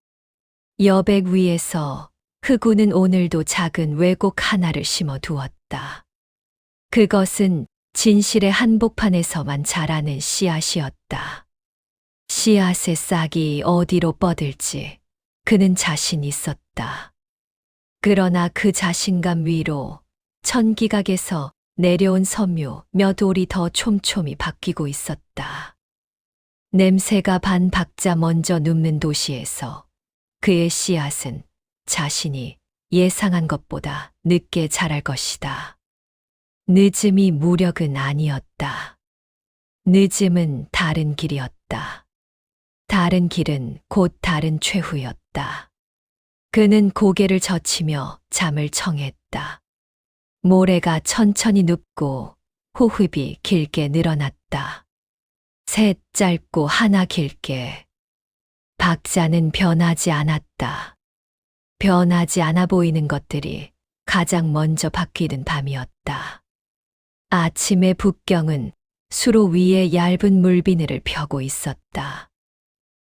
여백 위에서 흑우는 오늘도 작은 왜곡 하나를 심어 두었다. 그것은 진실의 한복판에서만 자라는 씨앗이었다. 씨앗의 싹이 어디로 뻗을지 그는 자신 있었다. 그러나 그 자신감 위로 천기각에서 내려온 섬유 몇 올이 더 촘촘히 바뀌고 있었다. 냄새가 반 박자 먼저 눕는 도시에서 그의 씨앗은 자신이 예상한 것보다 늦게 자랄 것이다. 늦음이 무력은 아니었다. 늦음은 다른 길이었다. 다른 길은 곧 다른 최후였다. 그는 고개를 젖히며 잠을 청했다. 모래가 천천히 눕고 호흡이 길게 늘어났다. 셋 짧고 하나 길게. 박자는 변하지 않았다. 변하지 않아 보이는 것들이 가장 먼저 바뀌는 밤이었다. 아침의 북경은 수로 위에 얇은 물비늘을 펴고 있었다.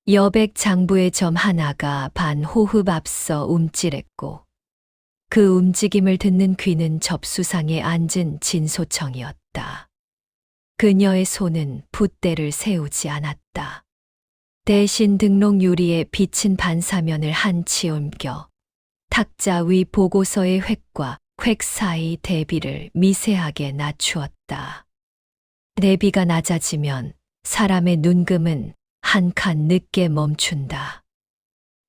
여백 장부의 점 하나가 반 호흡 앞서 움찔했고 그 움직임을 듣는 귀는 접수상에 앉은 진소청이었다. 그녀의 손은 붓대를 세우지 않았다. 대신 등록 유리에 비친 반사면을 한치 옮겨 탁자 위 보고서의 획과 획 사이 대비를 미세하게 낮추었다. 대비가 낮아지면 사람의 눈금은 한 칸 늦게 멈춘다.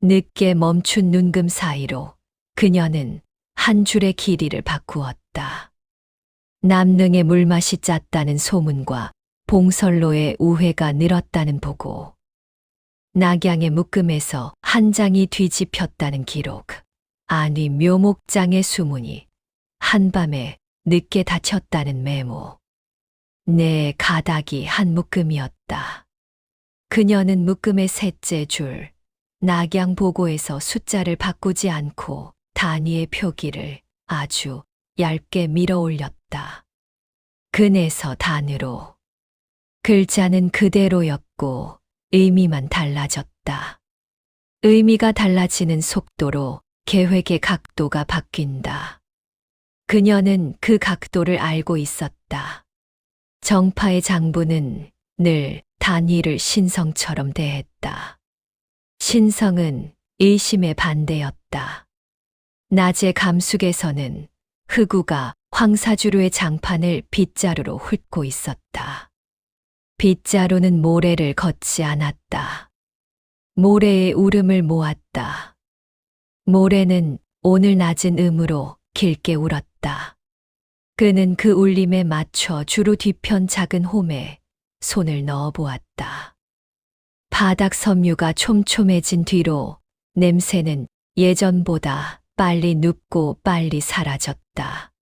늦게 멈춘 눈금 사이로 그녀는 한 줄의 길이를 바꾸었다. 남능의 물맛이 짰다는 소문과 봉설로의 우회가 늘었다는 보고, 낙양의 묶음에서 한 장이 뒤집혔다는 기록, 아니 묘목장의 수문이 한밤에 늦게 닫혔다는 메모. 내 가닥이 한 묶음이었다. 그녀는 묶음의 셋째 줄, 낙양 보고에서 숫자를 바꾸지 않고 단위의 표기를 아주 얇게 밀어 올렸다. 근에서 단으로. 글자는 그대로였고 의미만 달라졌다. 의미가 달라지는 속도로 계획의 각도가 바뀐다. 그녀는 그 각도를 알고 있었다. 정파의 장부는 늘 단위를 신성처럼 대했다. 신성은 의심의 반대였다. 낮의 감숙에서는 흑우가 황사주류의 장판을 빗자루로 훑고 있었다. 빗자루는 모래를 걷지 않았다. 모래의 울음을 모았다. 모래는 오늘 낮은 음으로 길게 울었다. 그는 그 울림에 맞춰 주루 뒤편 작은 홈에 손을 넣어 보았다. 바닥 섬유가 촘촘해진 뒤로 냄새는 예전보다 빨리 눕고 빨리 사라졌다.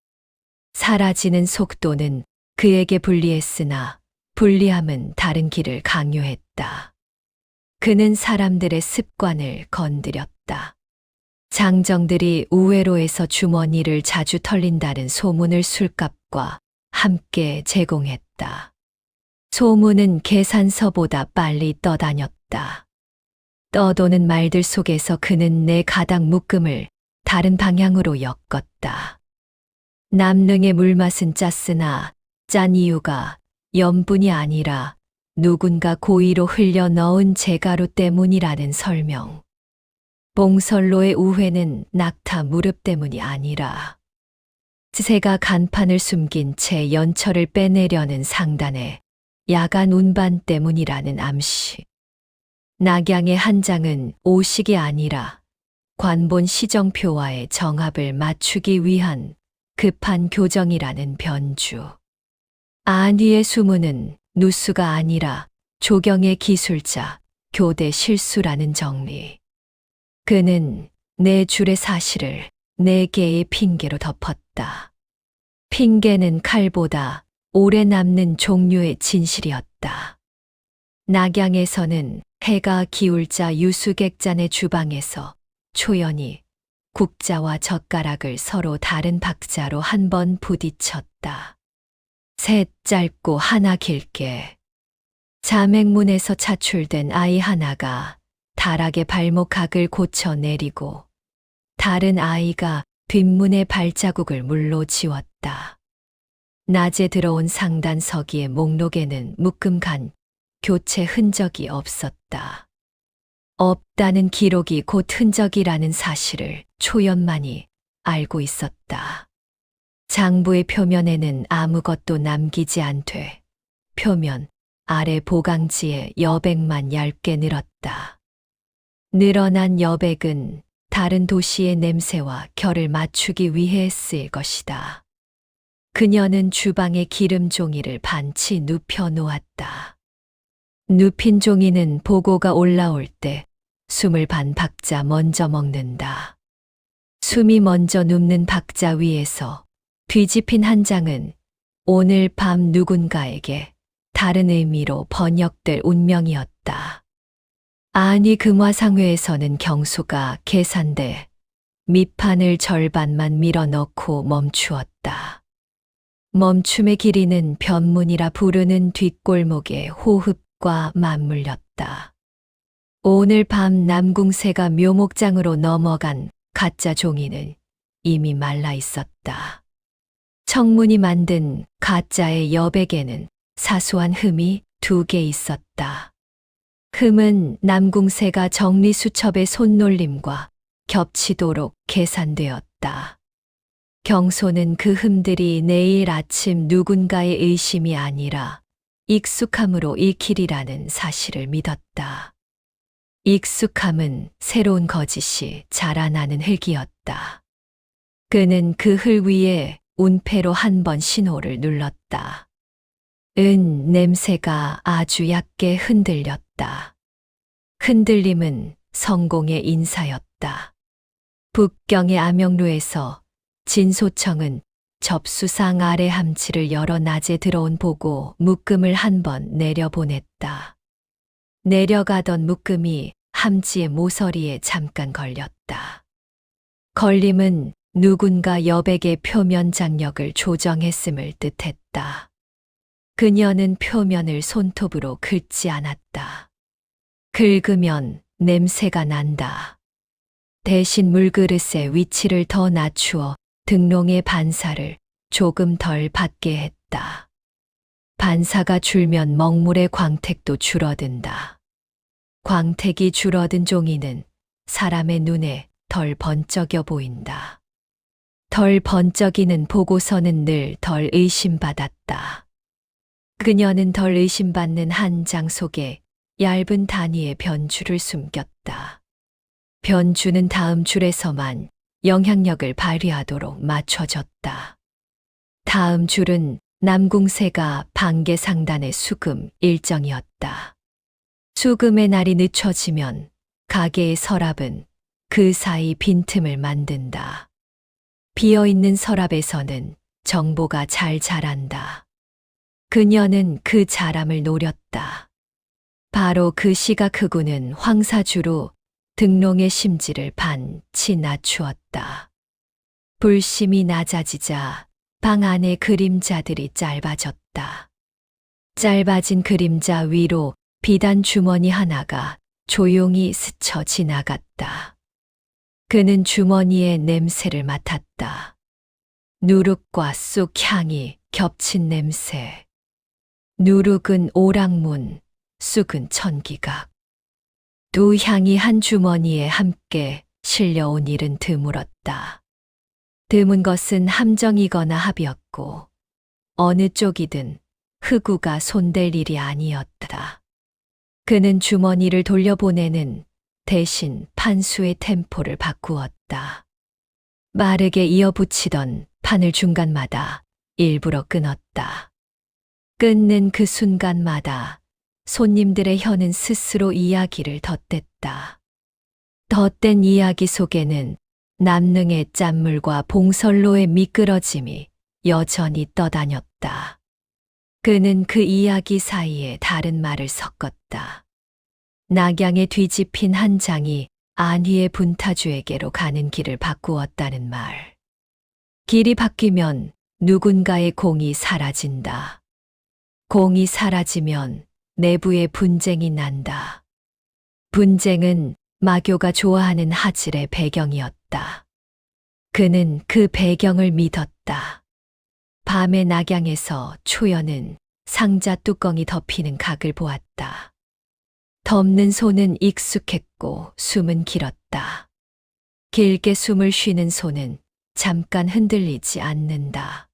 사라지는 속도는 그에게 불리했으나 불리함은 다른 길을 강요했다. 그는 사람들의 습관을 건드렸다. 장정들이 우회로에서 주머니를 자주 털린다는 소문을 술값과 함께 제공했다. 소문은 계산서보다 빨리 떠다녔다. 떠도는 말들 속에서 그는 내 가닥 묶음을 다른 방향으로 엮었다. 남릉의 물맛은 짰으나 짠 이유가 염분이 아니라 누군가 고의로 흘려 넣은 재가루 때문이라는 설명. 봉설로의 우회는 낙타 무릎 때문이 아니라 새가 간판을 숨긴 채 연철을 빼내려는 상단에 야간 운반 때문이라는 암시. 낙양의 한 장은 오식이 아니라 관본 시정표와의 정합을 맞추기 위한 급한 교정이라는 변주. 안위의 수문은 누수가 아니라 조경의 기술자, 교대 실수라는 정리. 그는 내 줄의 사실을 네 개의 핑계로 덮었다. 핑계는 칼보다 오래 남는 종류의 진실이었다. 낙양에서는 해가 기울자 유수객잔의 주방에서 초연히 국자와 젓가락을 서로 다른 박자로 한 번 부딪혔다. 셋 짧고 하나 길게. 자맹문에서 차출된 아이 하나가 다락의 발목각을 고쳐 내리고 다른 아이가 뒷문의 발자국을 물로 지웠다. 낮에 들어온 상단 서기의 목록에는 묶음간 교체 흔적이 없었다. 없다는 기록이 곧 흔적이라는 사실을 초연만이 알고 있었다. 장부의 표면에는 아무것도 남기지 않되 표면 아래 보강지에 여백만 얇게 늘었다. 늘어난 여백은 다른 도시의 냄새와 결을 맞추기 위해 쓰일 것이다. 그녀는 주방에 기름 종이를 반치 눕혀 놓았다. 눕힌 종이는 보고가 올라올 때 숨을 반 박자 먼저 먹는다. 숨이 먼저 눕는 박자 위에서 뒤집힌 한 장은 오늘 밤 누군가에게 다른 의미로 번역될 운명이었다. 아니 금화상회에서는 경소가 계산돼 밑판을 절반만 밀어 넣고 멈추었다. 멈춤의 길이는 변문이라 부르는 뒷골목의 호흡과 맞물렸다. 오늘 밤 남궁새가 묘목장으로 넘어간 가짜 종이는 이미 말라 있었다. 청문이 만든 가짜의 여백에는 사소한 흠이 2개 있었다. 흠은 남궁새가 정리수첩의 손놀림과 겹치도록 계산되었다. 경소는 그 흠들이 내일 아침 누군가의 의심이 아니라 익숙함으로 읽히리라는 사실을 믿었다. 익숙함은 새로운 거짓이 자라나는 흙이었다. 그는 그 흙 위에 운패로 한 번 신호를 눌렀다. 냄새가 아주 얕게 흔들렸다. 흔들림은 성공의 인사였다. 북경의 암영루에서 진소청은 접수상 아래 함치를 열어 낮에 들어온 보고 묶음을 한 번 내려보냈다. 내려가던 묶음이 함지의 모서리에 잠깐 걸렸다. 걸림은 누군가 여백의 표면 장력을 조정했음을 뜻했다. 그녀는 표면을 손톱으로 긁지 않았다. 긁으면 냄새가 난다. 대신 물그릇의 위치를 더 낮추어 등롱의 반사를 조금 덜 받게 했다. 반사가 줄면 먹물의 광택도 줄어든다. 광택이 줄어든 종이는 사람의 눈에 덜 번쩍여 보인다. 덜 번쩍이는 보고서는 늘 덜 의심받았다. 그녀는 덜 의심받는 한 장 속에 얇은 단위의 변주를 숨겼다. 변주는 다음 줄에서만 영향력을 발휘하도록 맞춰졌다. 다음 줄은 남궁세가 반개 상단의 수금 일정이었다. 수금의 날이 늦춰지면 가게의 서랍은 그 사이 빈틈을 만든다. 비어있는 서랍에서는 정보가 잘 자란다. 그녀는 그 자람을 노렸다. 바로 그 시각 흑우는 황사주로 등롱의 심지를 반치 낮추었다. 불심이 낮아지자 방 안의 그림자들이 짧아졌다. 짧아진 그림자 위로 비단 주머니 하나가 조용히 스쳐 지나갔다. 그는 주머니의 냄새를 맡았다. 누룩과 쑥 향이 겹친 냄새. 누룩은 오락문, 쑥은 천기각. 두 향이 한 주머니에 함께 실려온 일은 드물었다. 드문 것은 함정이거나 합이었고 어느 쪽이든 흑우가 손댈 일이 아니었다. 그는 주머니를 돌려보내는 대신 판수의 템포를 바꾸었다. 빠르게 이어붙이던 판을 중간마다 일부러 끊었다. 끊는 그 순간마다 손님들의 혀는 스스로 이야기를 덧댔다. 덧댄 이야기 속에는 남능의 짠물과 봉설로의 미끄러짐이 여전히 떠다녔다. 그는 그 이야기 사이에 다른 말을 섞었다. 낙양에 뒤집힌 한 장이 안희의 분타주에게로 가는 길을 바꾸었다는 말. 길이 바뀌면 누군가의 공이 사라진다. 공이 사라지면 내부에 분쟁이 난다. 분쟁은 마교가 좋아하는 하질의 배경이었다. 그는 그 배경을 믿었다. 밤의 낙양에서 초연은 상자 뚜껑이 덮이는 각을 보았다. 덮는 손은 익숙했고 숨은 길었다. 길게 숨을 쉬는 손은 잠깐 흔들리지 않는다.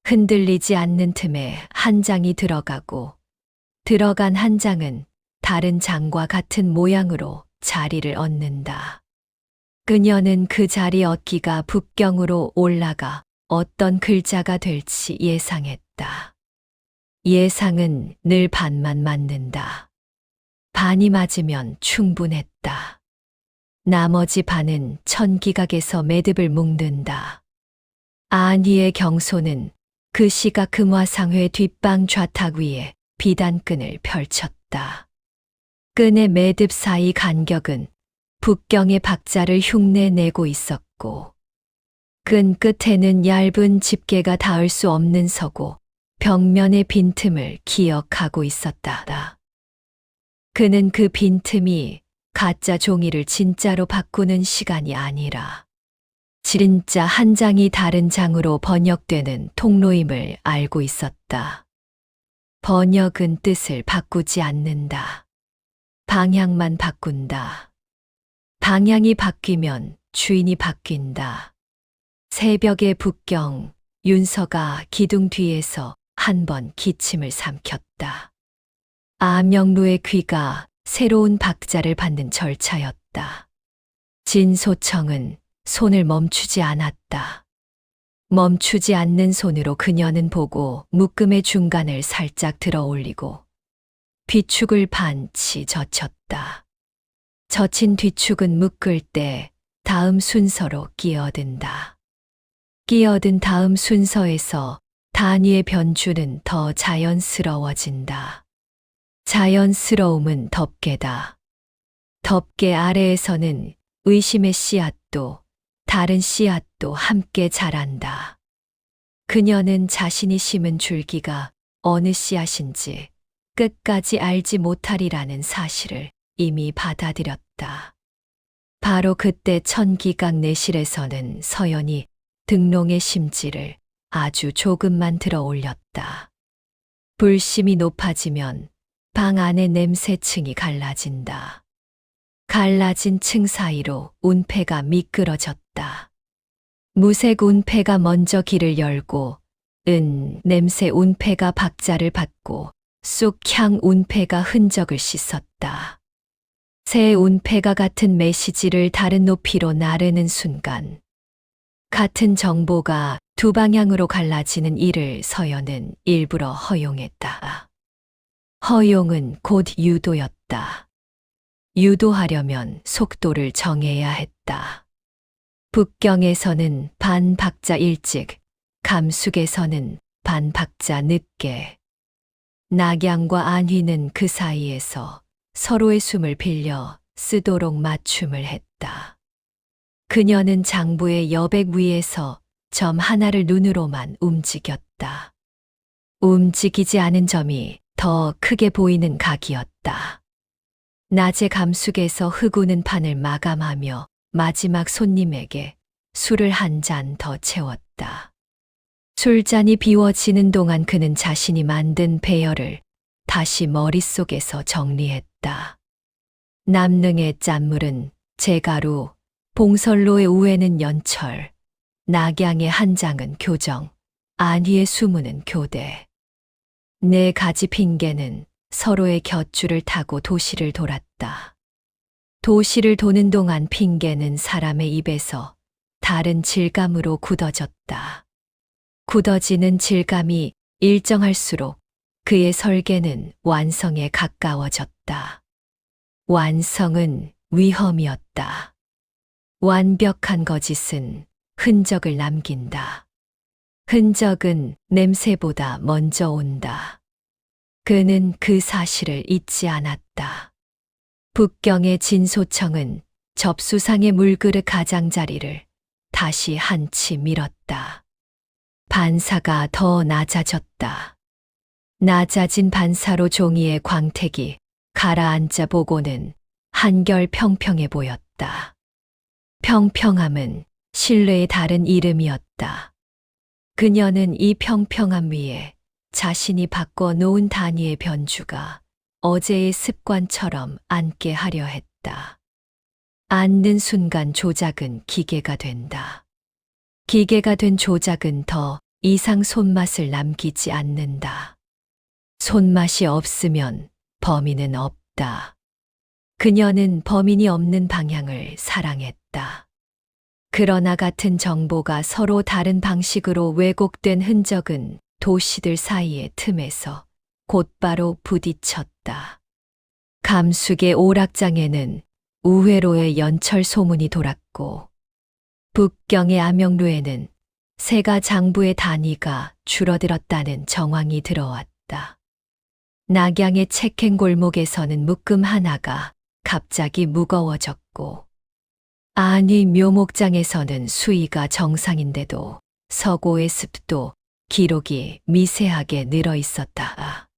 흔들리지 않는 틈에 한 장이 들어가고 들어간 한 장은 다른 장과 같은 모양으로 자리를 얻는다. 그녀는 그 자리 얻기가 북경으로 올라가 어떤 글자가 될지 예상했다. 예상은 늘 반만 맞는다. 반이 맞으면 충분했다. 나머지 반은 천기각에서 매듭을 묶는다. 안희의 경소는 그 시각 금화상회 뒷방 좌탁 위에 비단끈을 펼쳤다. 끈의 매듭 사이 간격은 북경의 박자를 흉내내고 있었고 끈 끝에는 얇은 집게가 닿을 수 없는 서고 벽면의 빈틈을 기억하고 있었다. 그는 그 빈틈이 가짜 종이를 진짜로 바꾸는 시간이 아니라 진짜 한 장이 다른 장으로 번역되는 통로임을 알고 있었다. 번역은 뜻을 바꾸지 않는다. 방향만 바꾼다. 방향이 바뀌면 주인이 바뀐다. 새벽의 북경, 윤서가 기둥 뒤에서 한 번 기침을 삼켰다. 암영루의 귀가 새로운 박자를 받는 절차였다. 진소청은 손을 멈추지 않았다. 멈추지 않는 손으로 그녀는 보고 묶음의 중간을 살짝 들어 올리고 뒤축을 반치 젖혔다. 젖힌 뒤축은 묶을 때 다음 순서로 끼어든다. 끼어든 다음 순서에서 단위의 변주는 더 자연스러워진다. 자연스러움은 덮개다. 덮개 아래에서는 의심의 씨앗도 다른 씨앗도 함께 자란다. 그녀는 자신이 심은 줄기가 어느 씨앗인지 끝까지 알지 못하리라는 사실을 이미 받아들였다. 바로 그때 천기각 내실에서는 서연이 등롱의 심지를 아주 조금만 들어 올렸다. 불심이 높아지면 방 안의 냄새층이 갈라진다. 갈라진 층 사이로 운패가 미끄러졌다. 무색 운패가 먼저 길을 열고 냄새 운패가 박자를 받고 쑥향 운패가 흔적을 씻었다. 새 운패가 같은 메시지를 다른 높이로 나르는 순간 같은 정보가 두 방향으로 갈라지는 이를 서연은 일부러 허용했다. 허용은 곧 유도였다. 유도하려면 속도를 정해야 했다. 북경에서는 반 박자 일찍, 감숙에서는 반 박자 늦게. 낙양과 안휘는 그 사이에서 서로의 숨을 빌려 쓰도록 맞춤을 했다. 그녀는 장부의 여백 위에서 점 하나를 눈으로만 움직였다. 움직이지 않은 점이 더 크게 보이는 각이었다. 낮의 감숙에서 흑우는 판을 마감하며 마지막 손님에게 술을 한 잔 더 채웠다. 술잔이 비워지는 동안 그는 자신이 만든 배열을 다시 머릿속에서 정리했다. 남능의 짠물은 제가루, 봉설로의 우에는 연철, 낙양의 한장은 교정, 안휘의 수문은 교대. 네 가지 핑계는 서로의 곁줄을 타고 도시를 돌았다. 도시를 도는 동안 핑계는 사람의 입에서 다른 질감으로 굳어졌다. 굳어지는 질감이 일정할수록 그의 설계는 완성에 가까워졌다. 완성은 위험이었다. 완벽한 거짓은 흔적을 남긴다. 흔적은 냄새보다 먼저 온다. 그는 그 사실을 잊지 않았다. 북경의 진소청은 접수상의 물그릇 가장자리를 다시 한치 밀었다. 반사가 더 낮아졌다. 낮아진 반사로 종이의 광택이 가라앉아 보고는 한결 평평해 보였다. 평평함은 신뢰의 다른 이름이었다. 그녀는 이 평평함 위에 자신이 바꿔 놓은 단위의 변주가 어제의 습관처럼 앉게 하려 했다. 앉는 순간 조작은 기계가 된다. 기계가 된 조작은 더 이상 손맛을 남기지 않는다. 손맛이 없으면 범인은 없다. 그녀는 범인이 없는 방향을 사랑했다. 그러나 같은 정보가 서로 다른 방식으로 왜곡된 흔적은 도시들 사이의 틈에서 곧바로 부딪혔다. 감숙의 오락장에는 우회로의 연철 소문이 돌았고 북경의 암영루에는 세가 장부의 단위가 줄어들었다는 정황이 들어왔다. 낙양의 책행 골목에서는 묶음 하나가 갑자기 무거워졌고 안휘 묘목장에서는 수위가 정상인데도 서고의 습도 기록이 미세하게 늘어 있었다.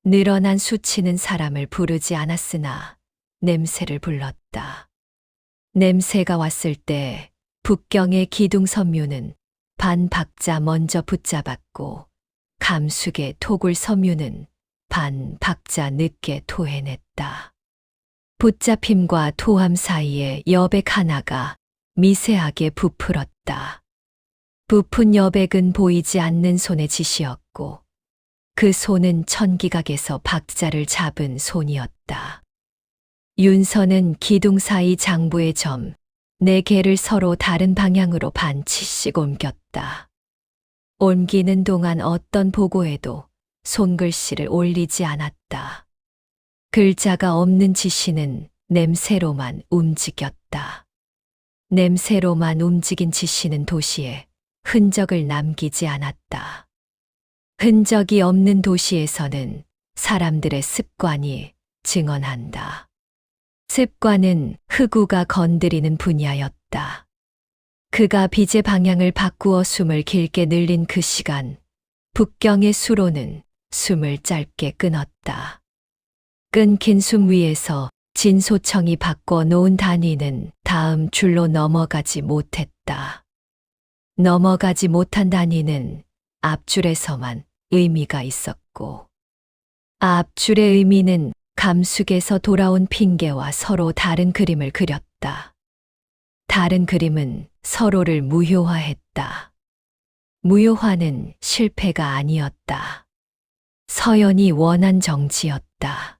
늘어난 수치는 사람을 부르지 않았으나 냄새를 불렀다. 냄새가 왔을 때 북경의 기둥섬유는 반 박자 먼저 붙잡았고 감숙의 토굴 섬유는 반 박자 늦게 토해냈다. 붙잡힘과 토함 사이에 여백 하나가 미세하게 부풀었다. 부푼 여백은 보이지 않는 손의 짓이었고 그 손은 천기각에서 박자를 잡은 손이었다. 윤서는 기둥 사이 장부의 점, 네 개를 서로 다른 방향으로 반치씩 옮겼다. 옮기는 동안 어떤 보고에도 손글씨를 올리지 않았다. 글자가 없는 지시는 냄새로만 움직였다. 냄새로만 움직인 지시는 도시에 흔적을 남기지 않았다. 흔적이 없는 도시에서는 사람들의 습관이 증언한다. 습관은 흑우가 건드리는 분야였다. 그가 빛의 방향을 바꾸어 숨을 길게 늘린 그 시간, 북경의 수로는 숨을 짧게 끊었다. 끊긴 숨 위에서 진소청이 바꿔 놓은 단위는 다음 줄로 넘어가지 못했다. 넘어가지 못한 단위는 앞줄에서만 의미가 있었고, 앞줄의 의미는 감숙에서 돌아온 핑계와 서로 다른 그림을 그렸다. 다른 그림은 서로를 무효화했다. 무효화는 실패가 아니었다. 서연이 원한 정지였다.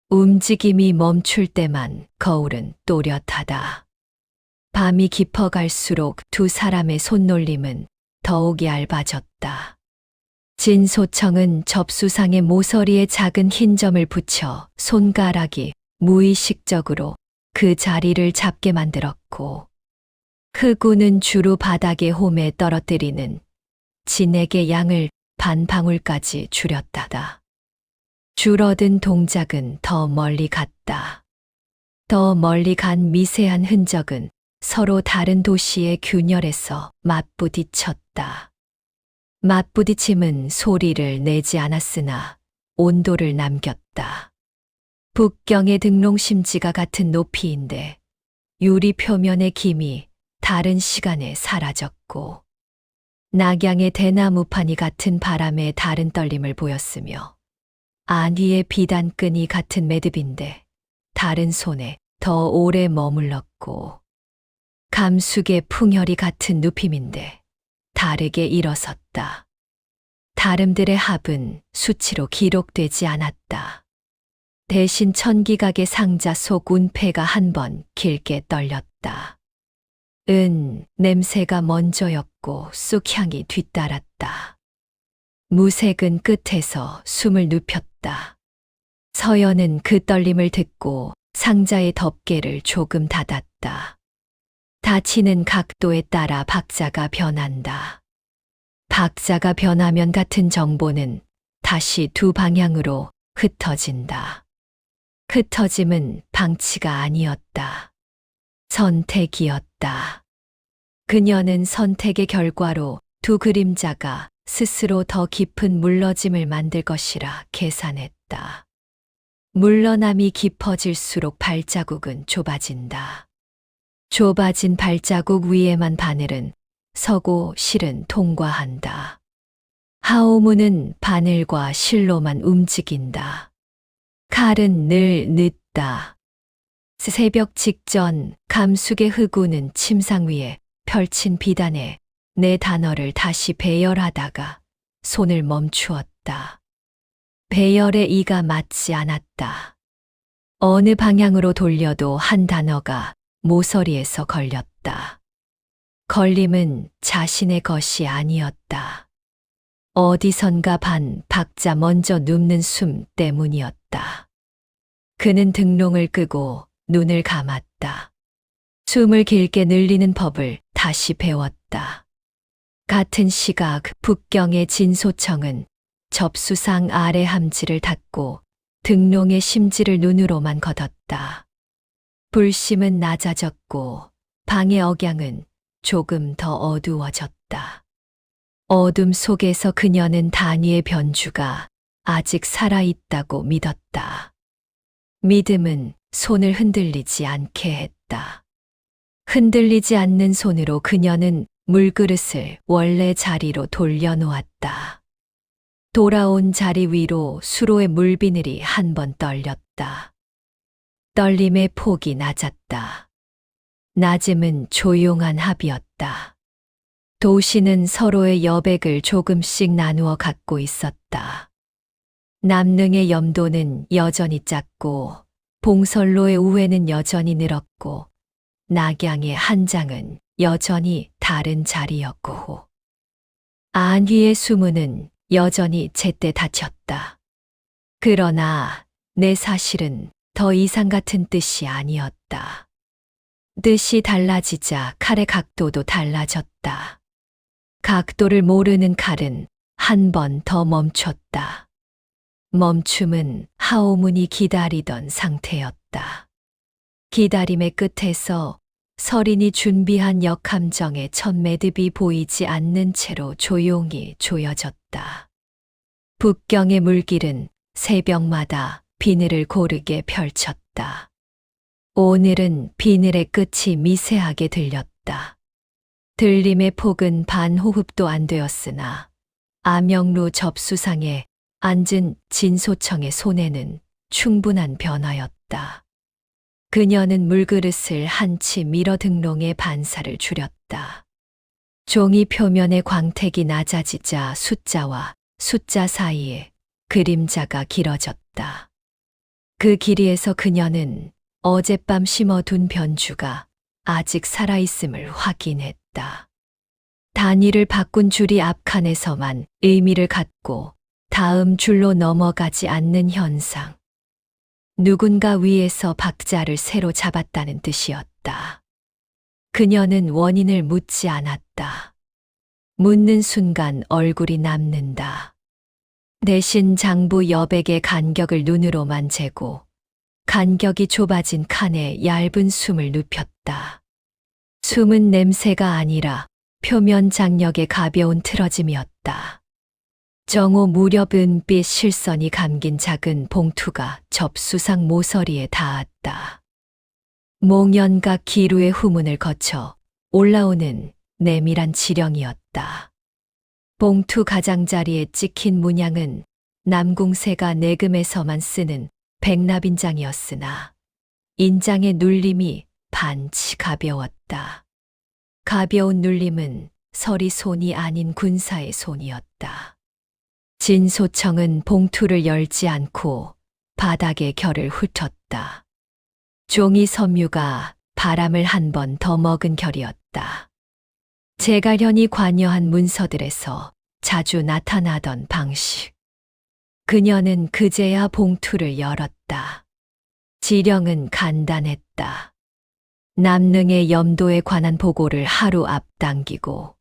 움직임이 멈출 때만 거울은 또렷하다. 밤이 깊어갈수록 두 사람의 손놀림은 더욱 얇아졌다. 진소청은 접수상의 모서리에 작은 흰 점을 붙여 손가락이 무의식적으로 그 자리를 잡게 만들었고, 흑우는 주로 바닥에 홈에 떨어뜨리는 진액의 양을 반 방울까지 줄였다다. 줄어든 동작은 더 멀리 갔다. 더 멀리 간 미세한 흔적은 서로 다른 도시의 균열에서 맞부딪혔다. 맞부딪힘은 소리를 내지 않았으나 온도를 남겼다. 북경의 등롱심지가 같은 높이인데 유리 표면의 김이 다른 시간에 사라졌고, 낙양의 대나무판이 같은 바람에 다른 떨림을 보였으며, 안위의 비단끈이 같은 매듭인데 다른 손에 더 오래 머물렀고, 감숙의 풍혈이 같은 눕힘인데 다르게 일어섰다. 다름들의 합은 수치로 기록되지 않았다. 대신 천기각의 상자 속 운패가 한 번 길게 떨렸다. 냄새가 먼저였고 쑥향이 뒤따랐다. 무색은 끝에서 숨을 눕혔다. 서연은 그 떨림을 듣고 상자의 덮개를 조금 닫았다. 닫히는 각도에 따라 박자가 변한다. 박자가 변하면 같은 정보는 다시 두 방향으로 흩어진다. 흩어짐은 방치가 아니었다. 선택이었다. 그녀는 선택의 결과로 두 그림자가 스스로 더 깊은 물러짐을 만들 것이라 계산했다. 물러남이 깊어질수록 발자국은 좁아진다. 좁아진 발자국 위에만 바늘은 서고 실은 통과한다. 하오문은 바늘과 실로만 움직인다. 칼은 늘 늦다. 새벽 직전 감숙의 흑우는 침상 위에 펼친 비단에 내 단어를 다시 배열하다가 손을 멈추었다. 배열에 이가 맞지 않았다. 어느 방향으로 돌려도 한 단어가 모서리에서 걸렸다. 걸림은 자신의 것이 아니었다. 어디선가 반 박자 먼저 눕는 숨 때문이었다. 그는 등롱을 끄고 눈을 감았다. 숨을 길게 늘리는 법을 다시 배웠다. 같은 시각 북경의 진소청은 접수상 아래 함지를 닫고 등롱의 심지를 눈으로만 걷었다. 불심은 낮아졌고 방의 억양은 조금 더 어두워졌다. 어둠 속에서 그녀는 단위의 변주가 아직 살아있다고 믿었다. 믿음은 손을 흔들리지 않게 했다. 흔들리지 않는 손으로 그녀는 물그릇을 원래 자리로 돌려놓았다. 돌아온 자리 위로 수로의 물비늘이 한 번 떨렸다. 떨림의 폭이 낮았다. 낮음은 조용한 합이었다. 도시는 서로의 여백을 조금씩 나누어 갖고 있었다. 남릉의 염도는 여전히 작고 봉설로의 우회는 여전히 늘었고 낙양의 한장은 여전히 다른 자리였고 안휘의 수문은 여전히 제때 닫혔다. 그러나 내 사실은 더 이상 같은 뜻이 아니었다. 뜻이 달라지자 칼의 각도도 달라졌다. 각도를 모르는 칼은 한 번 더 멈췄다. 멈춤은 하오문이 기다리던 상태였다. 기다림의 끝에서 서린이 준비한 역함정의 첫 매듭이 보이지 않는 채로 조용히 조여졌다. 북경의 물길은 새벽마다 비늘을 고르게 펼쳤다. 오늘은 비늘의 끝이 미세하게 들렸다. 들림의 폭은 반호흡도 안 되었으나 암영루 접수상에 앉은 진소청의 손에는 충분한 변화였다. 그녀는 물그릇을 한 치 밀어 등롱의 반사를 줄였다. 종이 표면의 광택이 낮아지자 숫자와 숫자 사이에 그림자가 길어졌다. 그 길이에서 그녀는 어젯밤 심어둔 변주가 아직 살아있음을 확인했다. 단위를 바꾼 줄이 앞칸에서만 의미를 갖고 다음 줄로 넘어가지 않는 현상. 누군가 위에서 박자를 새로 잡았다는 뜻이었다. 그녀는 원인을 묻지 않았다. 묻는 순간 얼굴이 남는다. 대신 장부 여백의 간격을 눈으로만 재고 간격이 좁아진 칸에 얇은 숨을 눕혔다. 숨은 냄새가 아니라 표면 장력의 가벼운 틀어짐이었다. 정오 무렵 은빛 실선이 감긴 작은 봉투가 접수상 모서리에 닿았다. 몽연각 기루의 후문을 거쳐 올라오는 내밀한 지령이었다. 봉투 가장자리에 찍힌 문양은 남궁새가 내금에서만 쓰는 백납인장이었으나 인장의 눌림이 반치 가벼웠다. 가벼운 눌림은 서리 손이 아닌 군사의 손이었다. 진소청은 봉투를 열지 않고 바닥에 결을 훑었다. 종이 섬유가 바람을 한 번 더 먹은 결이었다. 제갈현이 관여한 문서들에서 자주 나타나던 방식. 그녀는 그제야 봉투를 열었다. 지령은 간단했다. 남능의 염도에 관한 보고를 하루 앞당기고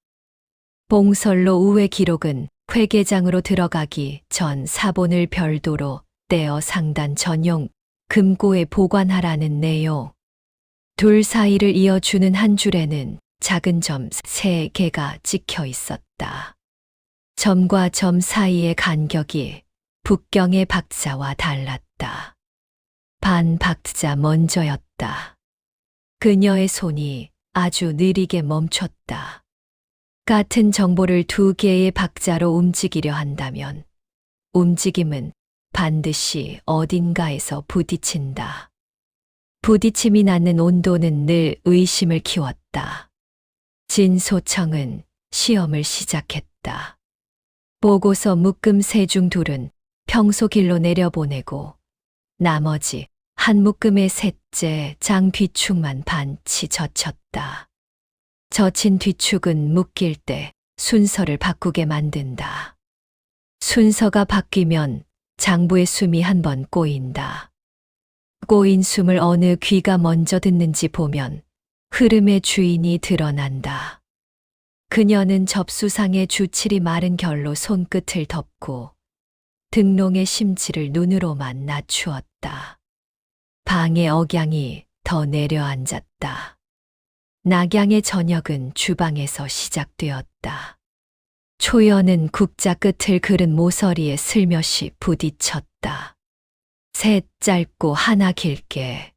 봉설로 우회 기록은 회계장으로 들어가기 전 사본을 별도로 떼어 상단 전용 금고에 보관하라는 내용. 둘 사이를 이어주는 한 줄에는 작은 점 3개가 찍혀 있었다. 점과 점 사이의 간격이 북경의 박자와 달랐다. 반 박자 먼저였다. 그녀의 손이 아주 느리게 멈췄다. 같은 정보를 2개의 박자로 움직이려 한다면 움직임은 반드시 어딘가에서 부딪힌다. 부딪힘이 낳는 온도는 늘 의심을 키웠다. 진소청은 시험을 시작했다. 보고서 묶음 3중 2은 평소 길로 내려보내고 나머지 한 묶음의 셋째 장 뒤축만 반치 젖혔다. 젖힌 뒤축은 묶일 때 순서를 바꾸게 만든다. 순서가 바뀌면 장부의 숨이 한 번 꼬인다. 꼬인 숨을 어느 귀가 먼저 듣는지 보면 흐름의 주인이 드러난다. 그녀는 접수상의 주칠이 마른 결로 손끝을 덮고 등롱의 심지를 눈으로만 낮추었다. 방의 억양이 더 내려앉았다. 낙양의 저녁은 주방에서 시작되었다. 초연은 국자 끝을 그른 모서리에 슬며시 부딪혔다. 셋 짧고 하나 길게.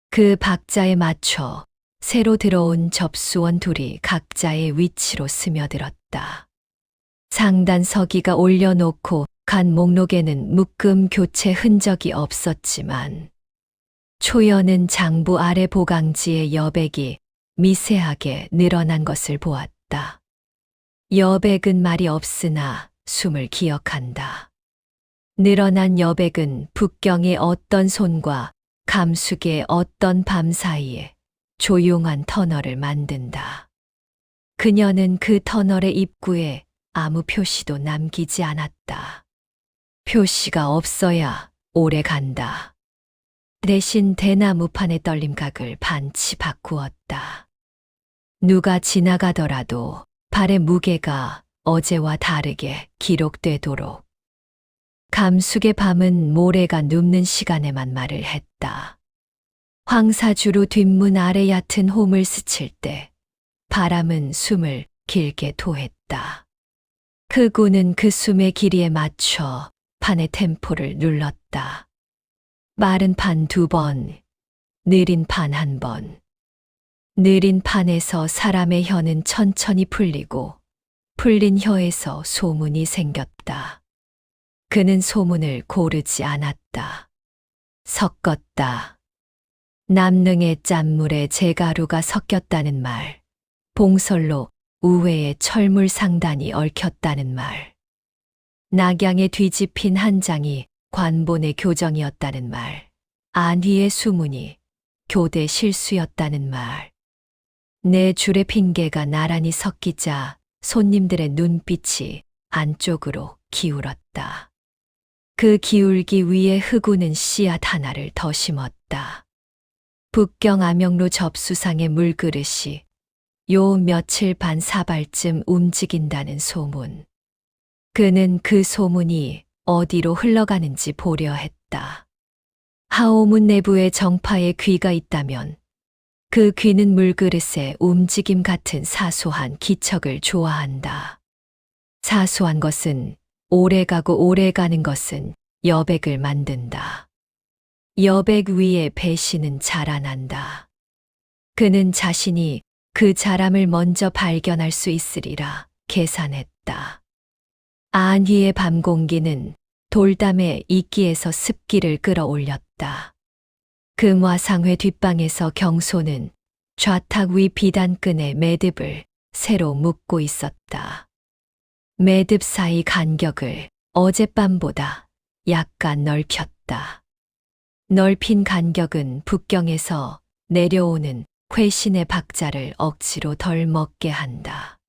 그 박자에 맞춰 새로 들어온 접수원 2이 각자의 위치로 스며들었다. 상단 서기가 올려놓고 간 목록에는 묶음 교체 흔적이 없었지만 초연은 장부 아래 보강지의 여백이 미세하게 늘어난 것을 보았다. 여백은 말이 없으나 숨을 기억한다. 늘어난 여백은 북경의 어떤 손과 감숙의 어떤 밤 사이에 조용한 터널을 만든다. 그녀는 그 터널의 입구에 아무 표시도 남기지 않았다. 표시가 없어야 오래 간다. 대신 대나무판의 떨림각을 반치 바꾸었다. 누가 지나가더라도 발의 무게가 어제와 다르게 기록되도록. 감숙의 밤은 모래가 눕는 시간에만 말을 했다. 황사주로 뒷문 아래 얕은 홈을 스칠 때 바람은 숨을 길게 토했다. 흑우는 그 숨의 길이에 맞춰 판의 템포를 눌렀다. 빠른 판 2번, 느린 판 1번. 느린 판에서 사람의 혀는 천천히 풀리고 풀린 혀에서 소문이 생겼다. 그는 소문을 고르지 않았다. 섞었다. 남능의 짠물에 재가루가 섞였다는 말, 봉설로 우회에 철물 상단이 얽혔다는 말, 낙양에 뒤집힌 한 장이 관본의 교정이었다는 말, 안휘의 수문이 교대 실수였다는 말. 네 줄의 핑계가 나란히 섞이자 손님들의 눈빛이 안쪽으로 기울었다. 그 기울기 위에 흑우는 씨앗 하나를 더 심었다. 북경 암영로 접수상의 물그릇이 요 며칠 반 사발쯤 움직인다는 소문. 그는 그 소문이 어디로 흘러가는지 보려 했다. 하오문 내부에 정파의 귀가 있다면 그 귀는 물그릇의 움직임 같은 사소한 기척을 좋아한다. 사소한 것은 오래가고 오래가는 것은 여백을 만든다. 여백 위에 배신은 자라난다. 그는 자신이 그 자람을 먼저 발견할 수 있으리라 계산했다. 안휘의 밤 공기는 돌담의 이끼에서 습기를 끌어올렸다. 금화상회 뒷방에서 경소는 좌탁 위 비단끈에 매듭을 새로 묶고 있었다. 매듭 사이 간격을 어젯밤보다 약간 넓혔다. 넓힌 간격은 북경에서 내려오는 회신의 박자를 억지로 덜 먹게 한다.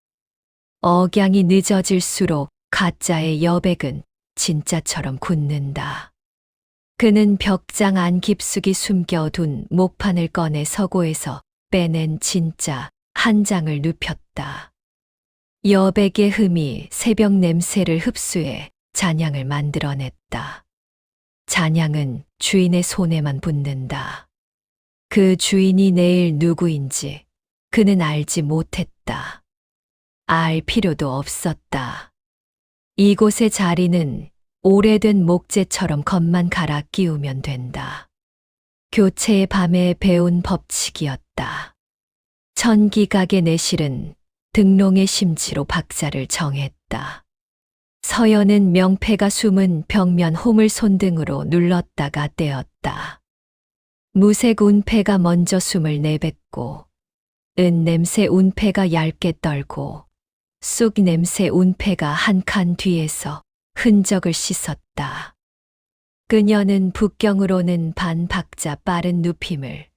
억양이 늦어질수록 가짜의 여백은 진짜처럼 굳는다. 그는 벽장 안 깊숙이 숨겨둔 목판을 꺼내 서고에서 빼낸 진짜 한 장을 눕혔다. 여백의 흠이 새벽 냄새를 흡수해 잔향을 만들어냈다. 잔향은 주인의 손에만 붙는다. 그 주인이 내일 누구인지 그는 알지 못했다. 알 필요도 없었다. 이곳의 자리는 오래된 목재처럼 겉만 갈아 끼우면 된다. 교체의 밤에 배운 법칙이었다. 천기각의 내실은 등롱의 심지로 박자를 정했다. 서연은 명패가 숨은 벽면 홈을 손등으로 눌렀다가 떼었다. 무색 운패가 먼저 숨을 내뱉고 은 냄새 운패가 얇게 떨고 쑥 냄새 운패가 한 칸 뒤에서 흔적을 씻었다. 그녀는 북경으로는 반 박자 빠른 눕힘을,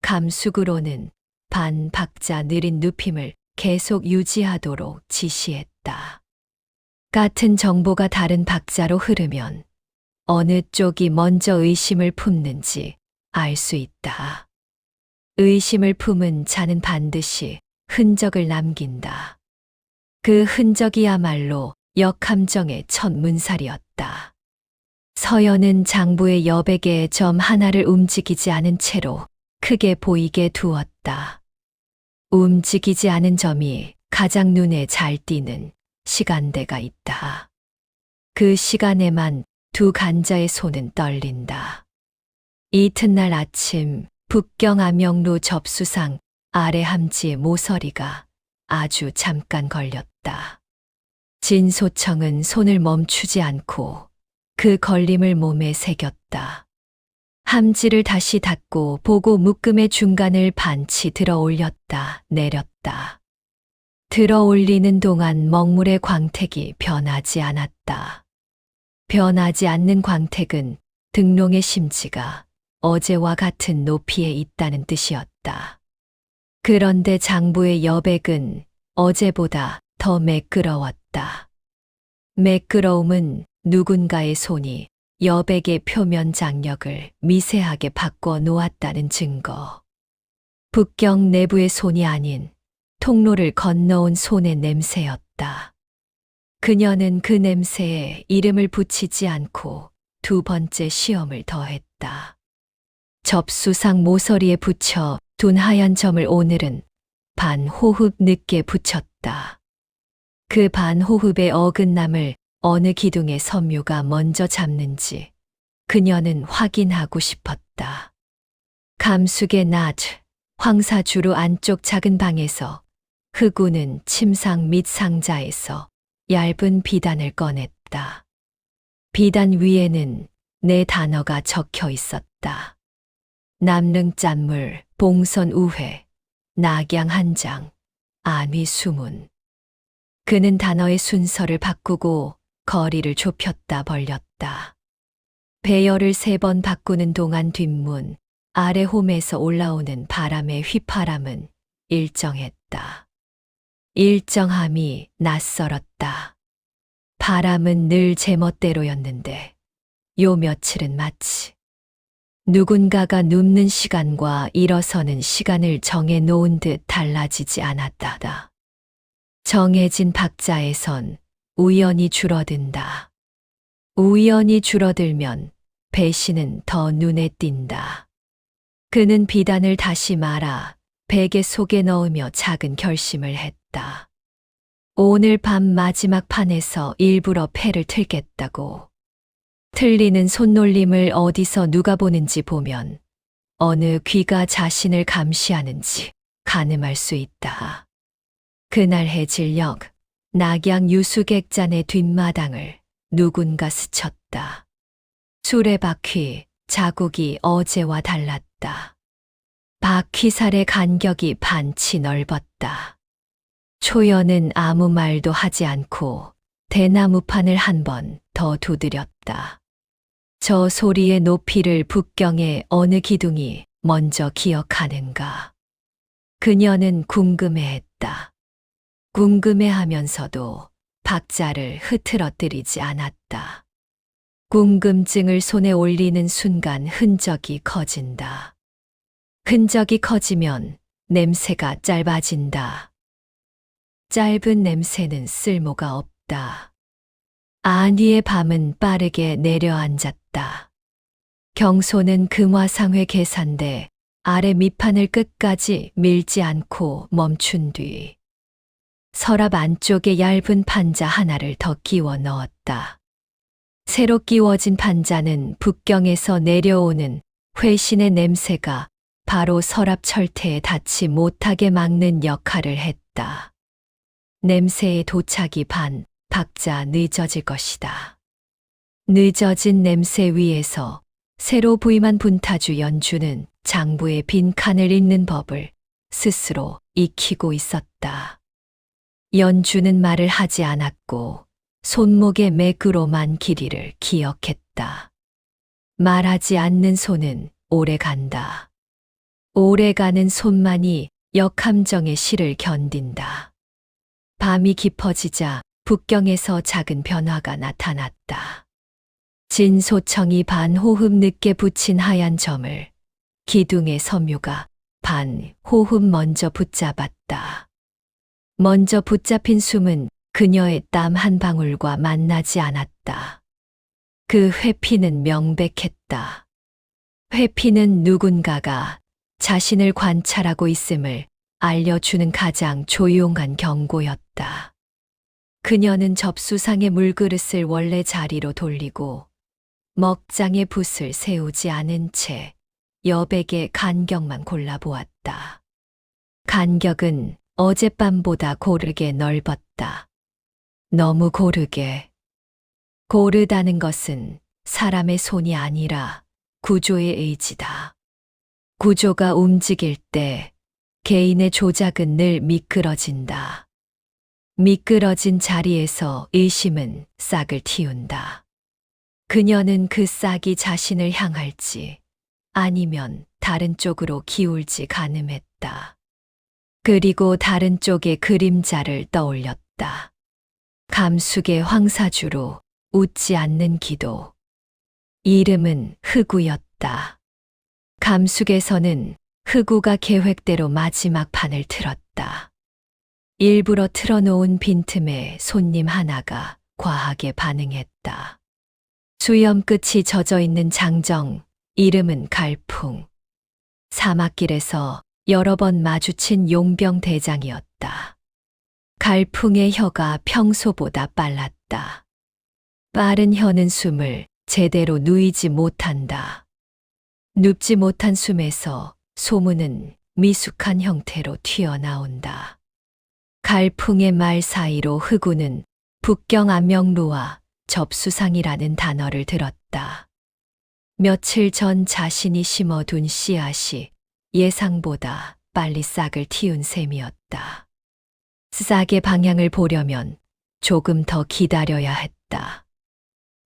감숙으로는 반 박자 느린 눕힘을 계속 유지하도록 지시했다. 같은 정보가 다른 박자로 흐르면 어느 쪽이 먼저 의심을 품는지 알 수 있다. 의심을 품은 자는 반드시 흔적을 남긴다. 그 흔적이야말로 역함정의 첫 문살이었다. 서연은 장부의 여백의 점 하나를 움직이지 않은 채로 크게 보이게 두었다. 움직이지 않은 점이 가장 눈에 잘 띄는 시간대가 있다. 그 시간에만 두 간자의 손은 떨린다. 이튿날 아침 북경 암영로 접수상 아래 함지의 모서리가 아주 잠깐 걸렸다. 진소청은 손을 멈추지 않고 그 걸림을 몸에 새겼다. 함지를 다시 닫고 보고 묶음의 중간을 반치 들어 올렸다 내렸다. 들어 올리는 동안 먹물의 광택이 변하지 않았다. 변하지 않는 광택은 등롱의 심지가 어제와 같은 높이에 있다는 뜻이었다. 그런데 장부의 여백은 어제보다 더 매끄러웠다. 매끄러움은 누군가의 손이 여백의 표면 장력을 미세하게 바꿔 놓았다는 증거. 북경 내부의 손이 아닌 통로를 건너온 손의 냄새였다. 그녀는 그 냄새에 이름을 붙이지 않고 두 번째 시험을 더했다. 접수상 모서리에 붙여 둔 하얀 점을 오늘은 반호흡 늦게 붙였다. 그 반호흡의 어긋남을 어느 기둥의 섬유가 먼저 잡는지 그녀는 확인하고 싶었다. 감숙의 낮, 황사주로 안쪽 작은 방에서 흑우는 침상 밑 상자에서 얇은 비단을 꺼냈다. 비단 위에는 네 단어가 적혀 있었다. 남릉짠물, 봉선 우회, 낙양 한 장, 안위 수문. 그는 단어의 순서를 바꾸고 거리를 좁혔다 벌렸다. 배열을 3번 바꾸는 동안 뒷문, 아래 홈에서 올라오는 바람의 휘파람은 일정했다. 일정함이 낯설었다. 바람은 늘 제멋대로였는데 요 며칠은 마치 누군가가 눕는 시간과 일어서는 시간을 정해 놓은 듯 달라지지 않았다. 정해진 박자에선 우연히 줄어든다. 우연히 줄어들면 배신은 더 눈에 띈다. 그는 비단을 다시 말아 베개 속에 넣으며 작은 결심을 했다. 오늘 밤 마지막 판에서 일부러 패를 틀겠다고. 틀리는 손놀림을 어디서 누가 보는지 보면 어느 귀가 자신을 감시하는지 가늠할 수 있다. 그날 해질녘 낙양 유수객잔의 뒷마당을 누군가 스쳤다. 수레바퀴 자국이 어제와 달랐다. 바퀴살의 간격이 반치 넓었다. 초연은 아무 말도 하지 않고 대나무판을 한 번 더 두드렸다. 저 소리의 높이를 북경의 어느 기둥이 먼저 기억하는가. 그녀는 궁금해했다. 궁금해하면서도 박자를 흐트러뜨리지 않았다. 궁금증을 손에 올리는 순간 흔적이 커진다. 흔적이 커지면 냄새가 짧아진다. 짧은 냄새는 쓸모가 없다. 안위의 밤은 빠르게 내려앉았다. 경소는 금화상회 계산대 아래 밑판을 끝까지 밀지 않고 멈춘 뒤 서랍 안쪽에 얇은 판자 하나를 더 끼워 넣었다. 새로 끼워진 판자는 북경에서 내려오는 회신의 냄새가 바로 서랍 철퇴에 닿지 못하게 막는 역할을 했다. 냄새의 도착이 반 박자 늦어질 것이다. 늦어진 냄새 위에서 새로 부임한 분타주 연주는 장부의 빈칸을 잇는 법을 스스로 익히고 있었다. 연주는 말을 하지 않았고 손목의 맥으로만 길이를 기억했다. 말하지 않는 손은 오래 간다. 오래 가는 손만이 역함정의 시를 견딘다. 밤이 깊어지자 북경에서 작은 변화가 나타났다. 진소청이 반호흡 늦게 붙인 하얀 점을 기둥의 섬유가 반호흡 먼저 붙잡았다. 먼저 붙잡힌 숨은 그녀의 땀 한 방울과 만나지 않았다. 그 회피는 명백했다. 회피는 누군가가 자신을 관찰하고 있음을 알려주는 가장 조용한 경고였다. 그녀는 접수상의 물그릇을 원래 자리로 돌리고 먹장에 붓을 세우지 않은 채 여백의 간격만 골라보았다. 간격은 어젯밤보다 고르게 넓었다. 너무 고르게. 고르다는 것은 사람의 손이 아니라 구조의 의지다. 구조가 움직일 때 개인의 조작은 늘 미끄러진다. 미끄러진 자리에서 의심은 싹을 틔운다. 그녀는 그 싹이 자신을 향할지 아니면 다른 쪽으로 기울지 가늠했다. 그리고 다른 쪽의 그림자를 떠올렸다. 감숙의 황사주로 웃지 않는 기도. 이름은 흑우였다. 감숙에서는 흑우가 계획대로 마지막 판을 틀었다. 일부러 틀어놓은 빈틈에 손님 하나가 과하게 반응했다. 수염 끝이 젖어 있는 장정, 이름은 갈풍. 사막길에서 여러 번 마주친 용병 대장이었다. 갈풍의 혀가 평소보다 빨랐다. 빠른 혀는 숨을 제대로 누이지 못한다. 눕지 못한 숨에서 소문은 미숙한 형태로 튀어나온다. 갈풍의 말 사이로 흑우는 북경 안명루와 접수상이라는 단어를 들었다. 며칠 전 자신이 심어둔 씨앗이 예상보다 빨리 싹을 틔운 셈이었다. 싹의 방향을 보려면 조금 더 기다려야 했다.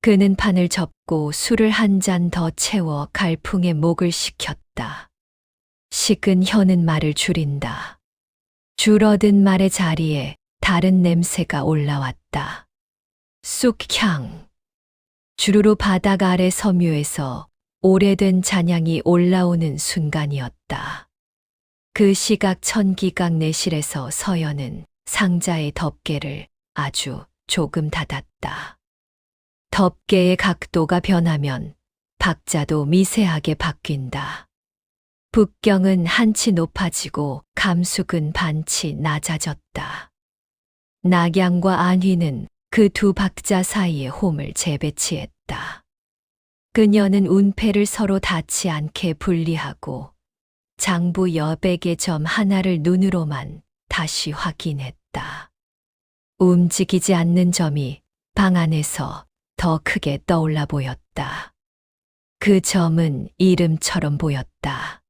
그는 판을 접고 술을 한 잔 더 채워 갈풍의 목을 식혔다. 식은 혀는 말을 줄인다. 줄어든 말의 자리에 다른 냄새가 올라왔다. 쑥향. 주르르 바닥 아래 섬유에서 오래된 잔향이 올라오는 순간이었다. 그 시각 천기각 내실에서 서연은 상자의 덮개를 아주 조금 닫았다. 덮개의 각도가 변하면 박자도 미세하게 바뀐다. 북경은 한치 높아지고 감숙은 반치 낮아졌다. 낙양과 안휘는 그 두 박자 사이에 홈을 재배치했다. 그녀는 운패를 서로 닿지 않게 분리하고 장부 여백의 점 하나를 눈으로만 다시 확인했다. 움직이지 않는 점이 방 안에서 더 크게 떠올라 보였다. 그 점은 이름처럼 보였다.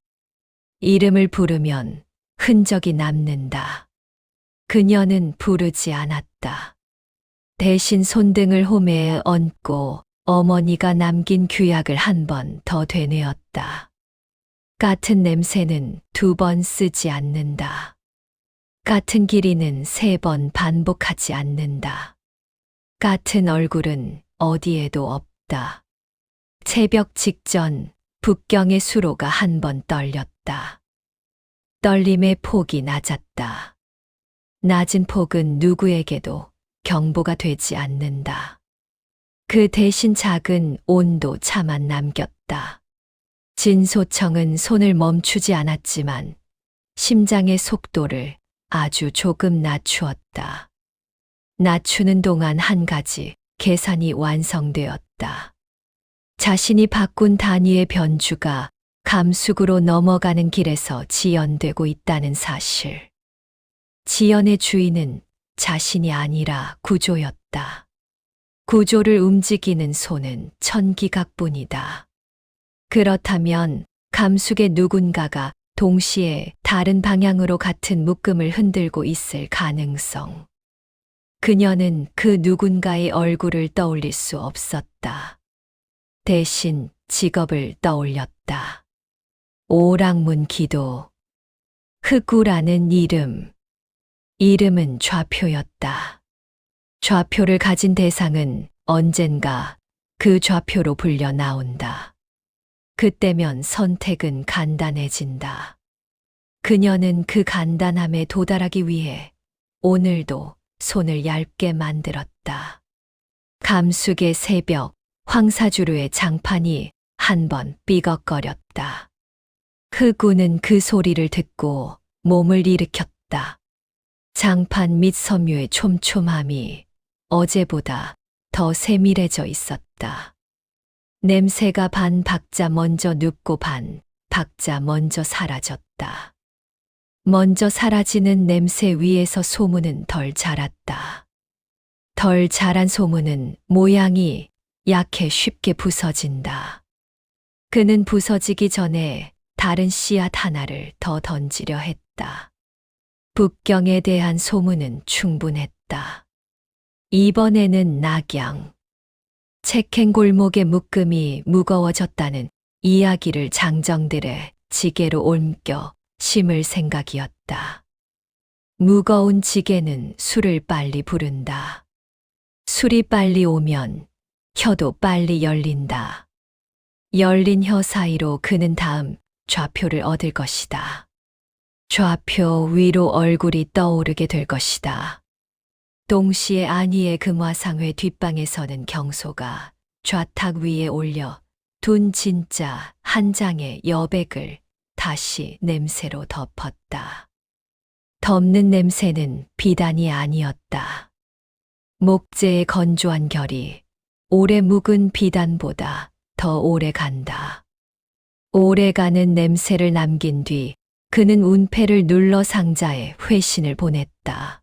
이름을 부르면 흔적이 남는다. 그녀는 부르지 않았다. 대신 손등을 홈에 얹고 어머니가 남긴 규약을 한 번 더 되뇌었다. 같은 냄새는 2번 쓰지 않는다. 같은 길이는 3번 반복하지 않는다. 같은 얼굴은 어디에도 없다. 새벽 직전 북경의 수로가 한 번 떨렸다. 떨림의 폭이 낮았다. 낮은 폭은 누구에게도 경보가 되지 않는다. 그 대신 작은 온도 차만 남겼다. 진소청은 손을 멈추지 않았지만 심장의 속도를 아주 조금 낮추었다. 낮추는 동안 한 가지 계산이 완성되었다. 자신이 바꾼 단위의 변주가 감숙으로 넘어가는 길에서 지연되고 있다는 사실. 지연의 주인은 자신이 아니라 구조였다. 구조를 움직이는 손은 천기각뿐이다. 그렇다면 감숙의 누군가가 동시에 다른 방향으로 같은 묶음을 흔들고 있을 가능성. 그녀는 그 누군가의 얼굴을 떠올릴 수 없었다. 대신 직업을 떠올렸다. 오랑문 기도. 흑우라는 이름. 이름은 좌표였다. 좌표를 가진 대상은 언젠가 그 좌표로 불려 나온다. 그때면 선택은 간단해진다. 그녀는 그 간단함에 도달하기 위해 오늘도 손을 얇게 만들었다. 감숙의 새벽, 황사주류의 장판이 한 번 삐걱거렸다. 흑우는 그 소리를 듣고 몸을 일으켰다. 장판 및 섬유의 촘촘함이 어제보다 더 세밀해져 있었다. 냄새가 반 박자 먼저 눕고 반 박자 먼저 사라졌다. 먼저 사라지는 냄새 위에서 소문은 덜 자랐다. 덜 자란 소문은 모양이 약해 쉽게 부서진다. 그는 부서지기 전에 다른 씨앗 하나를 더 던지려 했다. 북경에 대한 소문은 충분했다. 이번에는 낙양. 책행 골목의 묶음이 무거워졌다는 이야기를 장정들의 지게로 옮겨 심을 생각이었다. 무거운 지게는 술을 빨리 부른다. 술이 빨리 오면 혀도 빨리 열린다. 열린 혀 사이로 그는 다음 좌표를 얻을 것이다. 좌표 위로 얼굴이 떠오르게 될 것이다. 동시에 안희의 금화상회 뒷방에서는 경소가 좌탁 위에 올려 둔 진짜 한 장의 여백을 다시 냄새로 덮었다. 덮는 냄새는 비단이 아니었다. 목재의 건조한 결이 오래 묵은 비단보다 더 오래 간다. 오래가는 냄새를 남긴 뒤 그는 운패를 눌러 상자에 회신을 보냈다.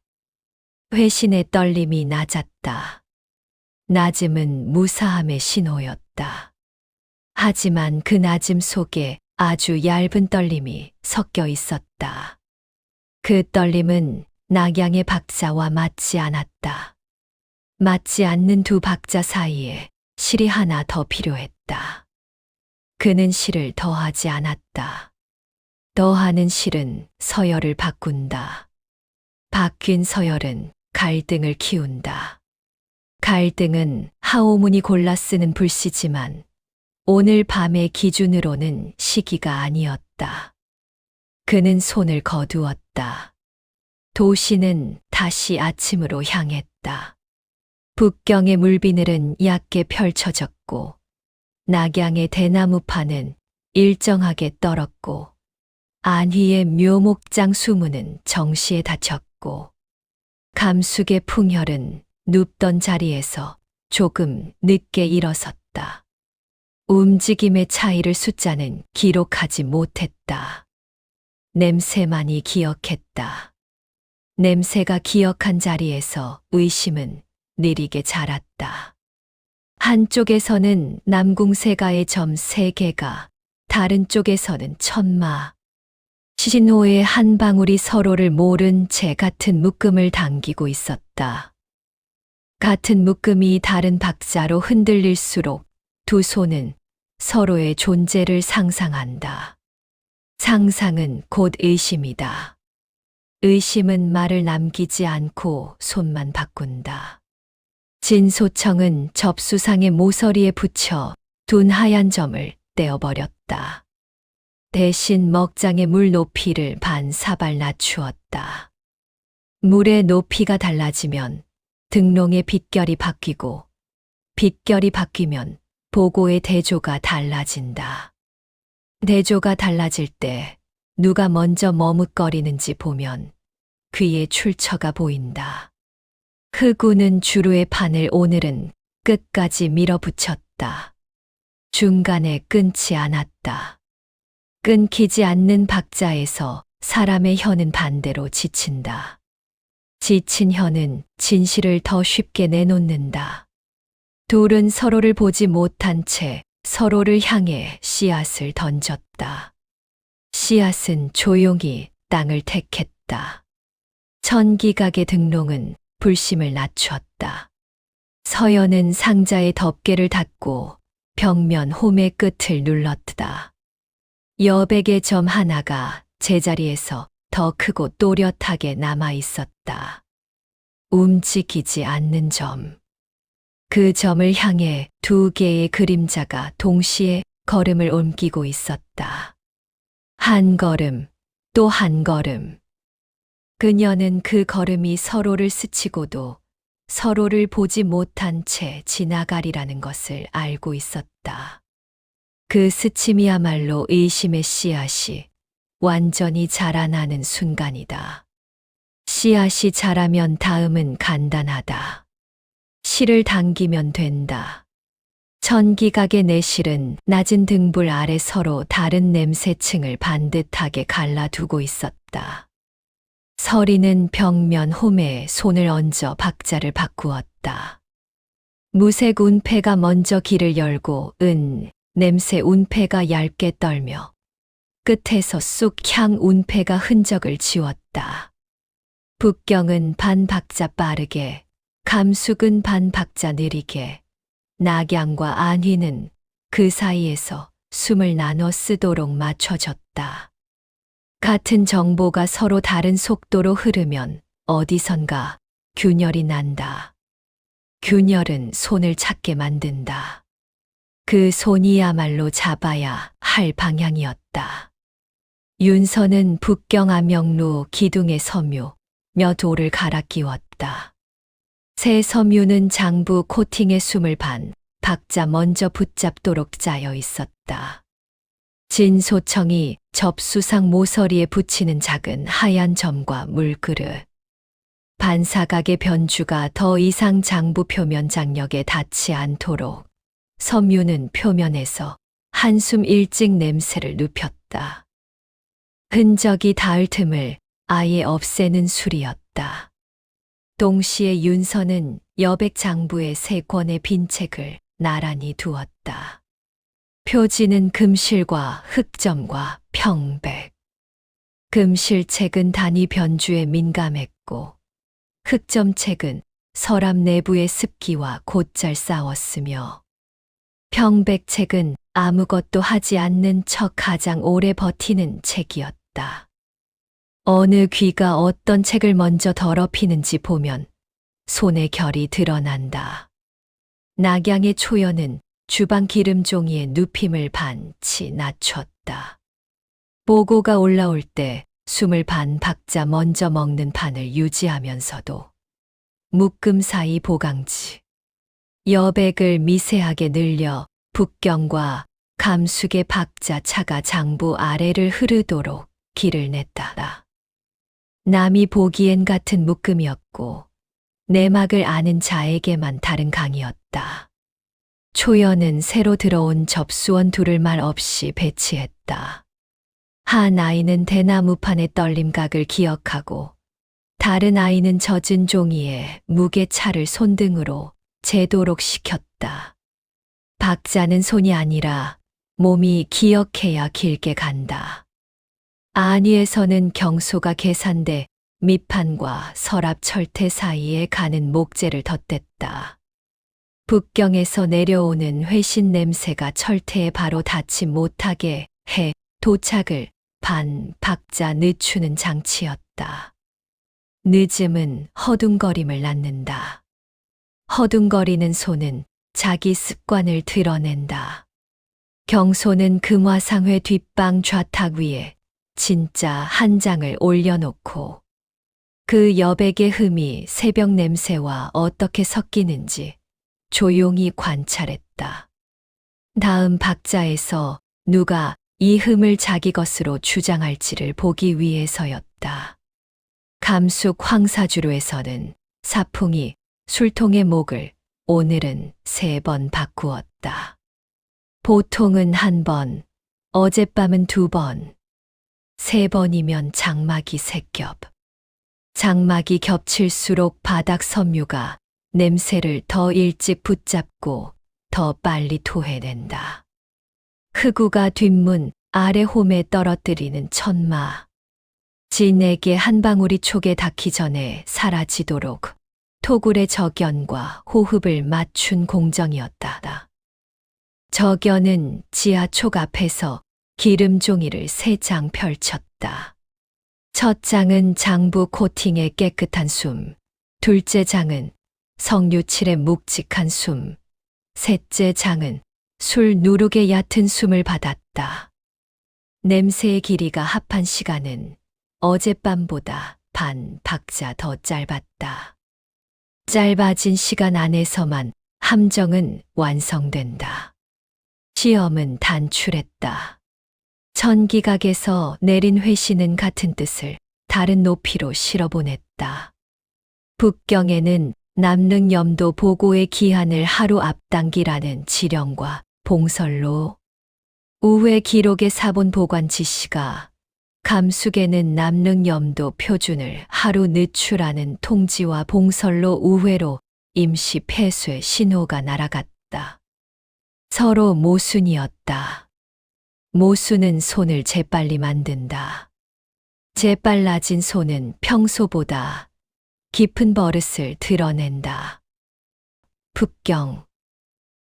회신의 떨림이 낮았다. 낮음은 무사함의 신호였다. 하지만 그 낮음 속에 아주 얇은 떨림이 섞여 있었다. 그 떨림은 낙양의 박자와 맞지 않았다. 맞지 않는 두 박자 사이에 실이 하나 더 필요했다. 그는 실을 더하지 않았다. 더하는 실은 서열을 바꾼다. 바뀐 서열은 갈등을 키운다. 갈등은 하오문이 골라 쓰는 불씨지만 오늘 밤의 기준으로는 시기가 아니었다. 그는 손을 거두었다. 도시는 다시 아침으로 향했다. 북경의 물비늘은 얕게 펼쳐졌고 낙양의 대나무판은 일정하게 떨었고 안희의 묘목장 수문은 정시에 닫혔고 감숙의 풍혈은 눕던 자리에서 조금 늦게 일어섰다. 움직임의 차이를 숫자는 기록하지 못했다. 냄새만이 기억했다. 냄새가 기억한 자리에서 의심은 느리게 자랐다. 한쪽에서는 남궁세가의 점 3개가, 다른 쪽에서는 천마. 시신호의 한 방울이 서로를 모른 채 같은 묶음을 당기고 있었다. 같은 묶음이 다른 박자로 흔들릴수록 두 손은 서로의 존재를 상상한다. 상상은 곧 의심이다. 의심은 말을 남기지 않고 손만 바꾼다. 진소청은 접수상의 모서리에 붙여 둔 하얀 점을 떼어버렸다. 대신 먹장의 물 높이를 반 사발 낮추었다. 물의 높이가 달라지면 등롱의 빛결이 바뀌고 빛결이 바뀌면 보고의 대조가 달라진다. 대조가 달라질 때 누가 먼저 머뭇거리는지 보면 귀에 출처가 보인다. 흑우는 주루의 판을 오늘은 끝까지 밀어붙였다. 중간에 끊지 않았다. 끊기지 않는 박자에서 사람의 혀는 반대로 지친다. 지친 혀는 진실을 더 쉽게 내놓는다. 둘은 서로를 보지 못한 채 서로를 향해 씨앗을 던졌다. 씨앗은 조용히 땅을 택했다. 천기각의 등롱은 불심을 낮췄다. 서연은 상자의 덮개를 닫고 벽면 홈의 끝을 눌렀다. 여백의 점 하나가 제자리에서 더 크고 또렷하게 남아 있었다. 움직이지 않는 점. 그 점을 향해 2개의 그림자가 동시에 걸음을 옮기고 있었다. 한 걸음, 또 한 걸음. 그녀는 그 걸음이 서로를 스치고도 서로를 보지 못한 채 지나가리라는 것을 알고 있었다. 그 스침이야말로 의심의 씨앗이 완전히 자라나는 순간이다. 씨앗이 자라면 다음은 간단하다. 실을 당기면 된다. 천기각의 내실은 낮은 등불 아래 서로 다른 냄새층을 반듯하게 갈라두고 있었다. 서리는 벽면 홈에 손을 얹어 박자를 바꾸었다. 무색 운패가 먼저 길을 열고 냄새 운패가 얇게 떨며 끝에서 쑥 향 운패가 흔적을 지웠다. 북경은 반 박자 빠르게, 감숙은 반 박자 느리게, 낙양과 안희는 그 사이에서 숨을 나눠 쓰도록 맞춰졌다. 같은 정보가 서로 다른 속도로 흐르면 어디선가 균열이 난다. 균열은 손을 찾게 만든다. 그 손이야말로 잡아야 할 방향이었다. 윤서는 북경 암영루 기둥의 섬유 몇 호를 갈아 끼웠다. 새 섬유는 장부 코팅의 숨을 반 박자 먼저 붙잡도록 짜여 있었다. 진소청이 접수상 모서리에 붙이는 작은 하얀 점과 물그릇. 반사각의 변주가 더 이상 장부 표면 장력에 닿지 않도록 섬유는 표면에서 한숨 일찍 냄새를 눕혔다. 흔적이 닿을 틈을 아예 없애는 술이었다. 동시에 윤서는 여백 장부의 세 권의 빈 책을 나란히 두었다. 표지는 금실과 흑점과 평백. 금실책은 단위 변주에 민감했고 흑점책은 서랍 내부의 습기와 곧잘 싸웠으며 평백책은 아무것도 하지 않는 척 가장 오래 버티는 책이었다. 어느 귀가 어떤 책을 먼저 더럽히는지 보면 손의 결이 드러난다. 낙양의 초연은 주방 기름종이의 눕힘을 반치 낮췄다. 보고가 올라올 때 숨을 반 박자 먼저 먹는 판을 유지하면서도 묶음 사이 보강지, 여백을 미세하게 늘려 북경과 감숙의 박자 차가 장부 아래를 흐르도록 길을 냈다. 남이 보기엔 같은 묶음이었고 내막을 아는 자에게만 다른 강이었다. 초연은 새로 들어온 접수원 둘을 말 없이 배치했다. 한 아이는 대나무판의 떨림각을 기억하고 다른 아이는 젖은 종이에 무게차를 손등으로 재도록 시켰다. 박자는 손이 아니라 몸이 기억해야 길게 간다. 안위에서는 경소가 계산돼 밑판과 서랍 철퇴 사이에 가는 목재를 덧댔다. 북경에서 내려오는 회신 냄새가 철퇴에 바로 닿지 못하게 해 도착을 반 박자 늦추는 장치였다. 늦음은 허둥거림을 낳는다. 허둥거리는 손은 자기 습관을 드러낸다. 경소는 금화상회 뒷방 좌탁 위에 진짜 한 장을 올려놓고 그 여백의 흠이 새벽 냄새와 어떻게 섞이는지 조용히 관찰했다. 다음 박자에서 누가 이 흠을 자기 것으로 주장할지를 보기 위해서였다. 감숙 황사주로에서는 사풍이 술통의 목을 오늘은 3번 바꾸었다. 보통은 1번, 어젯밤은 2번, 3번이면 장막이 3겹. 장막이 겹칠수록 바닥 섬유가 냄새를 더 일찍 붙잡고 더 빨리 토해낸다. 흑우가 뒷문 아래 홈에 떨어뜨리는 천마. 진에게 한 방울이 촉에 닿기 전에 사라지도록 토굴의 적연과 호흡을 맞춘 공정이었다. 적연은 지하촉 앞에서 기름 종이를 3장 펼쳤다. 첫 장은 장부 코팅의 깨끗한 숨, 둘째 장은 석류칠의 묵직한 숨, 셋째 장은 술 누룩의 얕은 숨을 받았다. 냄새의 길이가 합한 시간은 어젯밤보다 반 박자 더 짧았다. 짧아진 시간 안에서만 함정은 완성된다. 시험은 단출했다. 천기각에서 내린 회신은 같은 뜻을 다른 높이로 실어보냈다. 북경에는 남릉염도 보고의 기한을 하루 앞당기라는 지령과 봉설로, 우회 기록의 사본 보관 지시가, 감숙에는 남릉염도 표준을 하루 늦추라는 통지와 봉설로 우회로 임시 폐쇄 신호가 날아갔다. 서로 모순이었다. 모순은 손을 재빨리 만든다. 재빨라진 손은 평소보다 깊은 버릇을 드러낸다. 북경.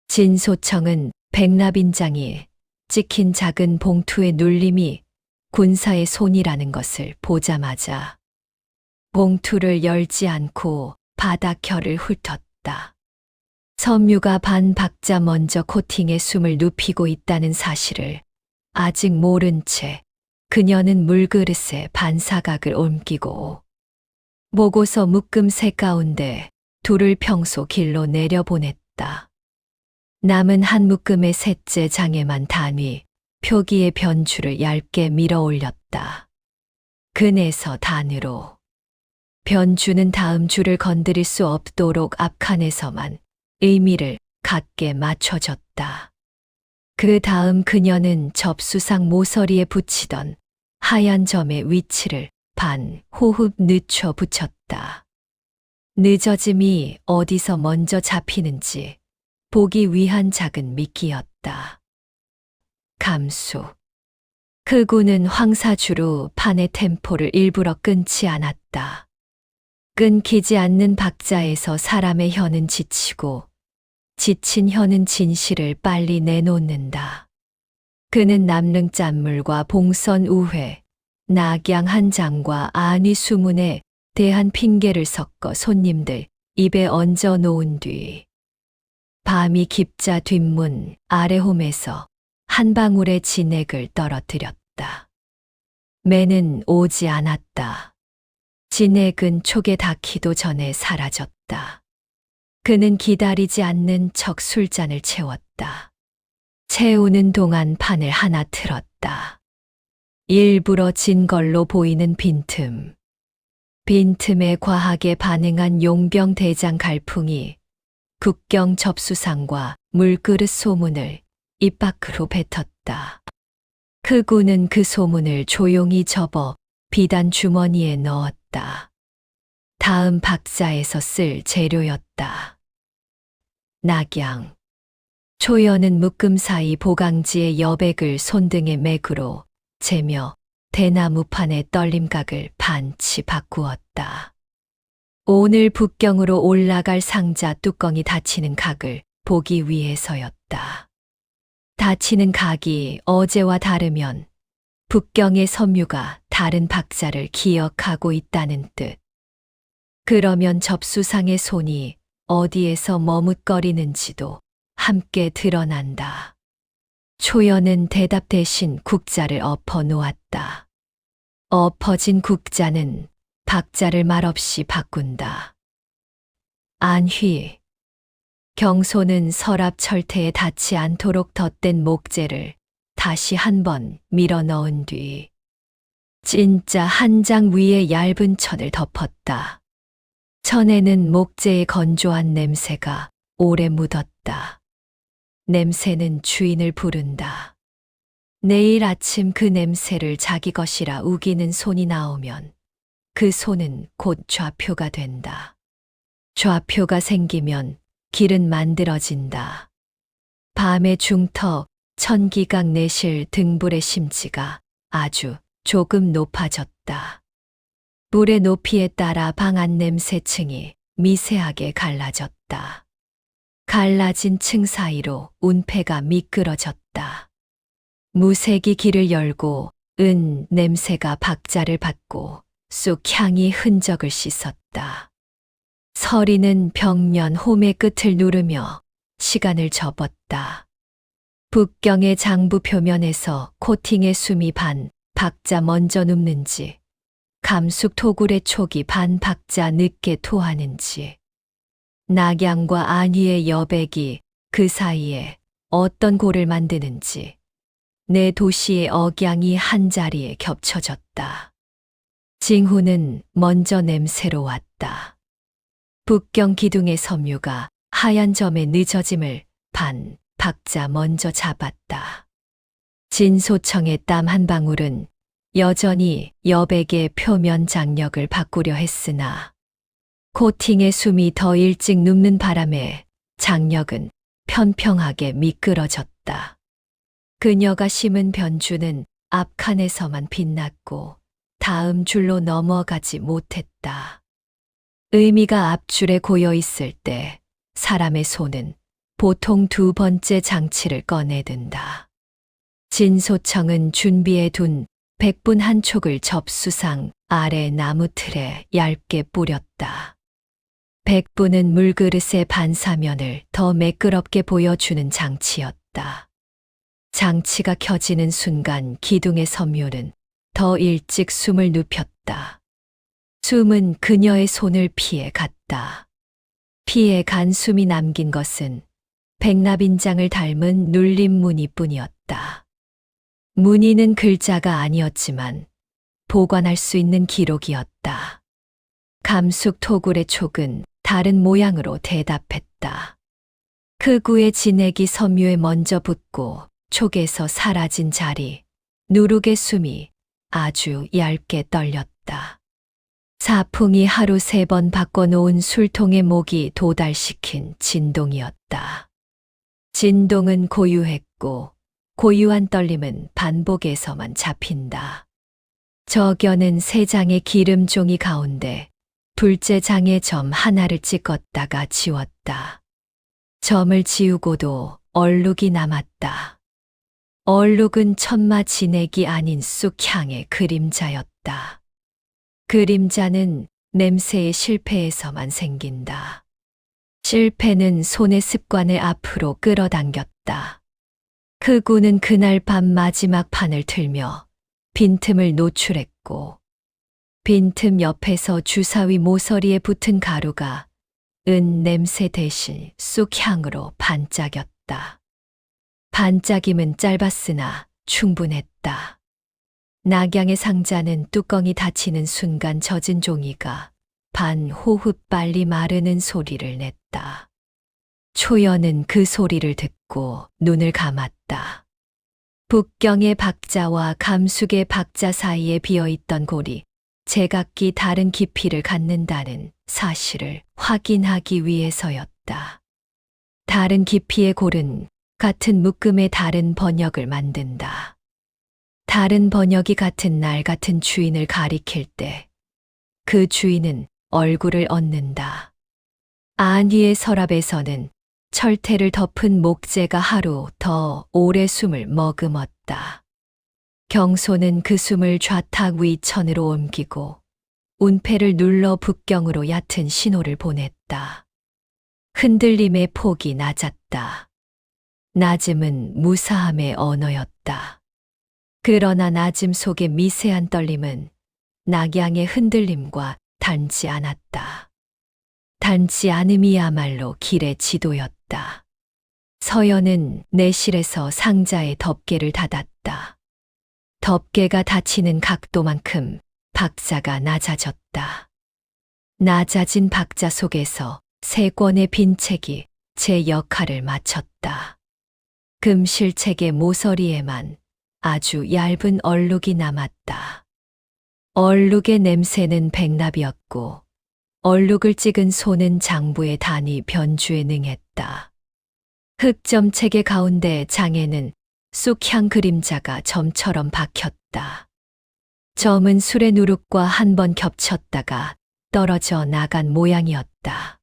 진소청은 백납인장이 찍힌 작은 봉투의 눌림이 군사의 손이라는 것을 보자마자 봉투를 열지 않고 바닥결을 훑었다. 섬유가 반 박자 먼저 코팅에 숨을 눕히고 있다는 사실을 아직 모른 채 그녀는 물그릇에 반사각을 옮기고 보고서 묶음새 가운데 둘을 평소 길로 내려보냈다. 남은 한 묶음의 셋째 장에만 단위, 표기의 변줄을 얇게 밀어 올렸다. 근에서 단으로. 변주는 다음 줄을 건드릴 수 없도록 앞칸에서만 의미를 같게 맞춰줬다. 그 다음 그녀는 접수상 모서리에 붙이던 하얀 점의 위치를 반 호흡 늦춰 붙였다. 늦어짐이 어디서 먼저 잡히는지 보기 위한 작은 미끼였다. 감수. 흑우는 황사주로 판의 템포를 일부러 끊지 않았다. 끊기지 않는 박자에서 사람의 혀는 지치고 지친 혀는 진실을 빨리 내놓는다. 그는 남릉 짠물과 봉선 우회, 낙양 한 장과 안위 수문에 대한 핑계를 섞어 손님들 입에 얹어 놓은 뒤 밤이 깊자 뒷문 아래홈에서 한 방울의 진액을 떨어뜨렸다. 매는 오지 않았다. 진액은 촉에 닿기도 전에 사라졌다. 그는 기다리지 않는 척 술잔을 채웠다. 채우는 동안 판을 하나 틀었다. 일부러 진 걸로 보이는 빈틈. 빈틈에 과하게 반응한 용병 대장 갈풍이 국경 접수상과 물그릇 소문을 입 밖으로 뱉었다. 흑우는 그 소문을 조용히 접어 비단 주머니에 넣었다. 다음 박자에서 쓸 재료였다. 낙양. 초연은 묶음 사이 보강지의 여백을 손등의 맥으로 재며 대나무판의 떨림각을 반치 바꾸었다. 오늘 북경으로 올라갈 상자 뚜껑이 닫히는 각을 보기 위해서였다. 닫히는 각이 어제와 다르면 북경의 섬유가 다른 박자를 기억하고 있다는 뜻. 그러면 접수상의 손이 어디에서 머뭇거리는지도 함께 드러난다. 초연은 대답 대신 국자를 엎어 놓았다. 엎어진 국자는 박자를 말없이 바꾼다. 안휘. 경소는 서랍 철퇴에 닿지 않도록 덧댄 목재를 다시 한 번 밀어 넣은 뒤 진짜 한 장 위에 얇은 천을 덮었다. 천에는 목재의 건조한 냄새가 오래 묻었다. 냄새는 주인을 부른다. 내일 아침 그 냄새를 자기 것이라 우기는 손이 나오면 그 손은 곧 좌표가 된다. 좌표가 생기면 길은 만들어진다. 밤의 중터 천기각 내실 등불의 심지가 아주 조금 높아졌다. 불의 높이에 따라 방 안 냄새층이 미세하게 갈라졌다. 갈라진 층 사이로 운패가 미끄러졌다. 무색이 길을 열고 은 냄새가 박자를 받고 쑥 향이 흔적을 씻었다. 서리는 벽면 홈의 끝을 누르며 시간을 접었다. 북경의 장부 표면에서 코팅의 숨이 반 박자 먼저 눕는지, 감숙 토굴의 촉이 반 박자 늦게 토하는지, 낙양과 안위의 여백이 그 사이에 어떤 골을 만드는지, 내 도시의 억양이 한 자리에 겹쳐졌다. 징후는 먼저 냄새로 왔다. 북경 기둥의 섬유가 하얀 점의 늦어짐을 반 박자 먼저 잡았다. 진소청의 땀 한 방울은 여전히 여백의 표면 장력을 바꾸려 했으나 코팅의 숨이 더 일찍 눕는 바람에 장력은 편평하게 미끄러졌다. 그녀가 심은 변주는 앞칸에서만 빛났고 다음 줄로 넘어가지 못했다. 의미가 앞줄에 고여 있을 때 사람의 손은 보통 두 번째 장치를 꺼내든다. 진소청은 준비해 둔 백분 한 촉을 접수상 아래 나무 틀에 얇게 뿌렸다. 백분은 물그릇의 반사면을 더 매끄럽게 보여주는 장치였다. 장치가 켜지는 순간 기둥의 섬유는 더 일찍 숨을 눕혔다. 숨은 그녀의 손을 피해 갔다. 피해 간 숨이 남긴 것은 백납인장을 닮은 눌림 무늬뿐이었다. 무늬는 글자가 아니었지만 보관할 수 있는 기록이었다. 감숙 토굴의 촉은 다른 모양으로 대답했다. 흑우의 진액이 섬유에 먼저 붙고 촉에서 사라진 자리, 누룩의 숨이 아주 얇게 떨렸다. 사풍이 하루 3번 바꿔놓은 술통의 목이 도달시킨 진동이었다. 진동은 고유했고 고유한 떨림은 반복에서만 잡힌다. 저겨는 3장의 기름종이 가운데 둘째 장의 점 하나를 찍었다가 지웠다. 점을 지우고도 얼룩이 남았다. 얼룩은 천마 진액이 아닌 쑥향의 그림자였다. 그림자는 냄새의 실패에서만 생긴다. 실패는 손의 습관을 앞으로 끌어당겼다. 흑우는 그날 밤 마지막 판을 틀며 빈틈을 노출했고 빈틈 옆에서 주사위 모서리에 붙은 가루가 은 냄새 대신 쑥향으로 반짝였다. 반짝임은 짧았으나 충분했다. 낙양의 상자는 뚜껑이 닫히는 순간 젖은 종이가 반 호흡 빨리 마르는 소리를 냈다. 초연은 그 소리를 듣고 눈을 감았다. 북경의 박자와 감숙의 박자 사이에 비어있던 골이 제각기 다른 깊이를 갖는다는 사실을 확인하기 위해서였다. 다른 깊이의 골은 같은 묶음의 다른 번역을 만든다. 다른 번역이 같은 날 같은 주인을 가리킬 때 그 주인은 얼굴을 얻는다. 안희의 서랍에서는 철퇴를 덮은 목재가 하루 더 오래 숨을 머금었다. 경소는 그 숨을 좌탁 위천으로 옮기고 운패를 눌러 북경으로 얕은 신호를 보냈다. 흔들림의 폭이 낮았다. 낮음은 무사함의 언어였다. 그러나 낮음 속의 미세한 떨림은 낙양의 흔들림과 닮지 않았다. 닮지 않음이야말로 길의 지도였다. 서연은 내실에서 상자의 덮개를 닫았다. 덮개가 닫히는 각도만큼 박자가 낮아졌다. 낮아진 박자 속에서 3권의 빈 책이 제 역할을 마쳤다. 금실책의 모서리에만 아주 얇은 얼룩이 남았다. 얼룩의 냄새는 백납이었고 얼룩을 찍은 손은 장부의 단위 변주에 능했다. 흑점책의 가운데 장에는 쑥향 그림자가 점처럼 박혔다. 점은 술의 누룩과 한 번 겹쳤다가 떨어져 나간 모양이었다.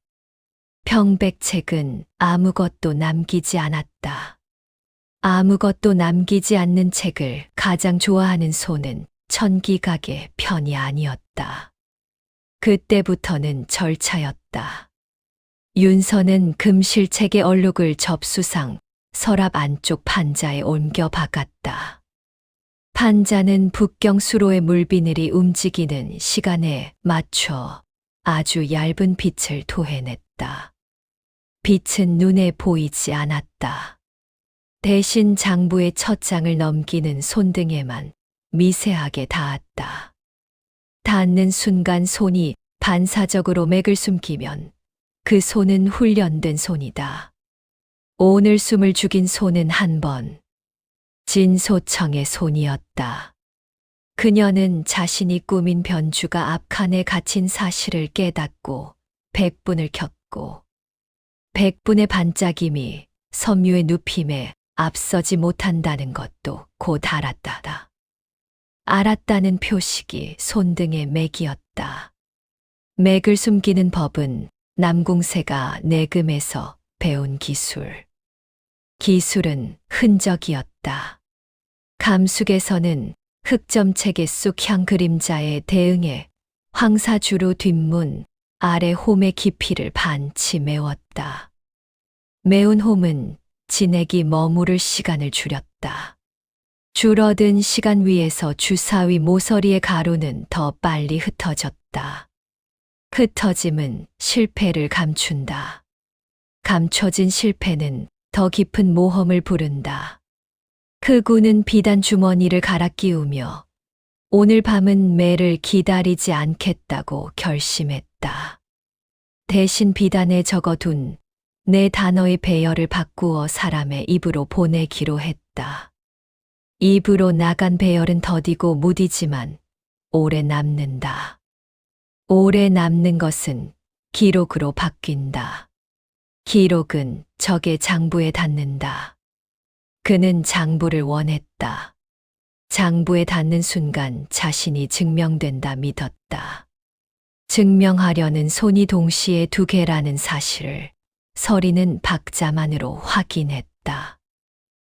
평백책은 아무것도 남기지 않았다. 아무것도 남기지 않는 책을 가장 좋아하는 손은 천기각의 편이 아니었다. 그때부터는 절차였다. 윤서는 금실책의 얼룩을 접수상 서랍 안쪽 판자에 옮겨 박았다. 판자는 북경 수로의 물비늘이 움직이는 시간에 맞춰 아주 얇은 빛을 토해냈다. 빛은 눈에 보이지 않았다. 대신 장부의 첫 장을 넘기는 손등에만 미세하게 닿았다. 닿는 순간 손이 반사적으로 맥을 숨기면 그 손은 훈련된 손이다. 오늘 숨을 죽인 손은 한 번, 진소청의 손이었다. 그녀는 자신이 꾸민 변주가 앞칸에 갇힌 사실을 깨닫고 백분을 켰고 백분의 반짝임이 섬유의 눕힘에 앞서지 못한다는 것도 곧 알았다. 알았다는 표식이 손등의 맥이었다. 맥을 숨기는 법은 남궁세가 내금에서 배운 기술. 기술은 흔적이었다. 감숙에서는 흑점책의 쑥향 그림자에 대응해 황사주로 뒷문 아래 홈의 깊이를 반치 메웠다. 메운 홈은 진액이 머무를 시간을 줄였다. 줄어든 시간 위에서 주사위 모서리의 가루는 더 빨리 흩어졌다. 흩어짐은 실패를 감춘다. 감춰진 실패는 더 깊은 모험을 부른다. 흑우는 비단 주머니를 갈아 끼우며 오늘 밤은 매를 기다리지 않겠다고 결심했다. 대신 비단에 적어둔 네 단어의 배열을 바꾸어 사람의 입으로 보내기로 했다. 입으로 나간 배열은 더디고 무디지만 오래 남는다. 오래 남는 것은 기록으로 바뀐다. 기록은 적의 장부에 닿는다. 그는 장부를 원했다. 장부에 닿는 순간 자신이 증명된다 믿었다. 증명하려는 손이 동시에 두 개라는 사실을 서리는 박자만으로 확인했다.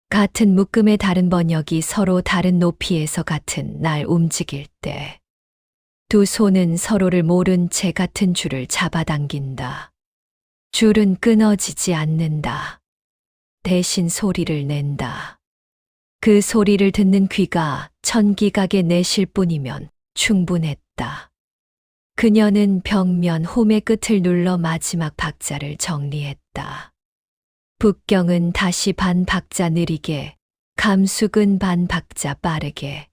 같은 묶음의 다른 번역이 서로 다른 높이에서 같은 날 움직일 때 두 손은 서로를 모른 채 같은 줄을 잡아당긴다. 줄은 끊어지지 않는다. 대신 소리를 낸다. 그 소리를 듣는 귀가 천기각에 내실 뿐이면 충분했다. 그녀는 벽면 홈의 끝을 눌러 마지막 박자를 정리했다. 북경은 다시 반 박자 느리게, 감숙은 반 박자 빠르게,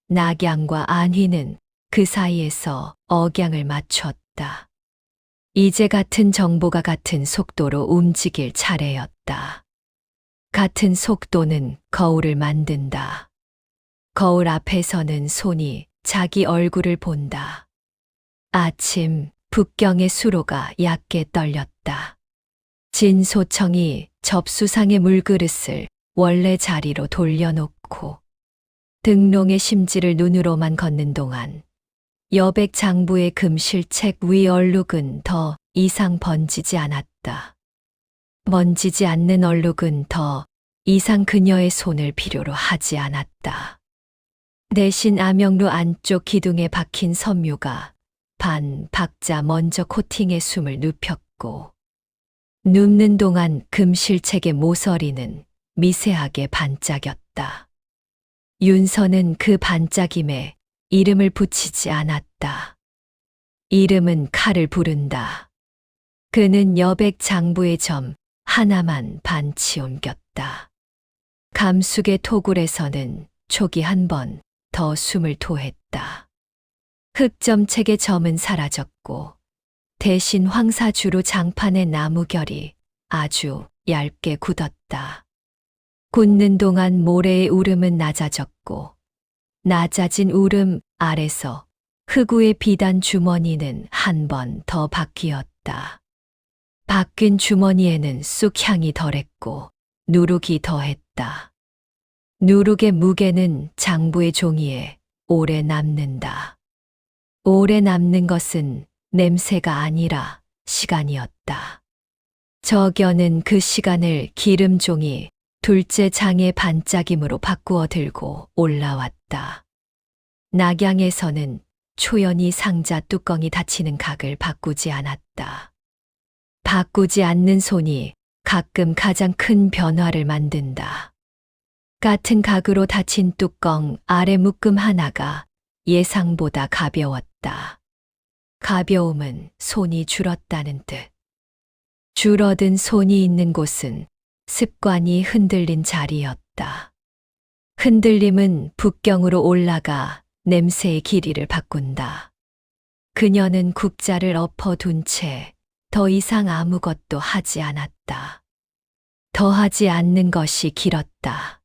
낙양과 안희는 그 사이에서 억양을 맞췄다. 이제 같은 정보가 같은 속도로 움직일 차례였다. 같은 속도는 거울을 만든다. 거울 앞에서는 손이 자기 얼굴을 본다. 아침, 북경의 수로가 얕게 떨렸다. 진소청이 접수상의 물그릇을 원래 자리로 돌려놓고 등롱의 심지를 눈으로만 걷는 동안 여백 장부의 금실책 위 얼룩은 더 이상 번지지 않았다. 번지지 않는 얼룩은 더 이상 그녀의 손을 필요로 하지 않았다. 대신 암영루 안쪽 기둥에 박힌 섬유가 반 박자 먼저 코팅에 숨을 눕혔고 눕는 동안 금실책의 모서리는 미세하게 반짝였다. 윤서는 그 반짝임에 이름을 붙이지 않았다. 이름은 칼을 부른다. 그는 여백 장부의 점 하나만 반치 옮겼다. 감숙의 토굴에서는 촉이 한 번 더 숨을 토했다. 흑점책의 점은 사라졌고 대신 황사주로 장판의 나무결이 아주 얇게 굳었다. 굳는 동안 모래의 울음은 낮아졌고 낮아진 울음 아래서 흑우의 비단 주머니는 한 번 더 바뀌었다. 바뀐 주머니에는 쑥향이 덜했고 누룩이 더했다. 누룩의 무게는 장부의 종이에 오래 남는다. 오래 남는 것은 냄새가 아니라 시간이었다. 저견은 그 시간을 기름종이 둘째 장의 반짝임으로 바꾸어 들고 올라왔다. 낙양에서는 초연히 상자 뚜껑이 닫히는 각을 바꾸지 않았다. 바꾸지 않는 손이 가끔 가장 큰 변화를 만든다. 같은 각으로 닫힌 뚜껑 아래 묶음 하나가 예상보다 가벼웠다. 가벼움은 손이 줄었다는 뜻. 줄어든 손이 있는 곳은 습관이 흔들린 자리였다. 흔들림은 북경으로 올라가 냄새의 길이를 바꾼다. 그녀는 국자를 엎어둔 채 더 이상 아무것도 하지 않았다. 더 하지 않는 것이 길었다.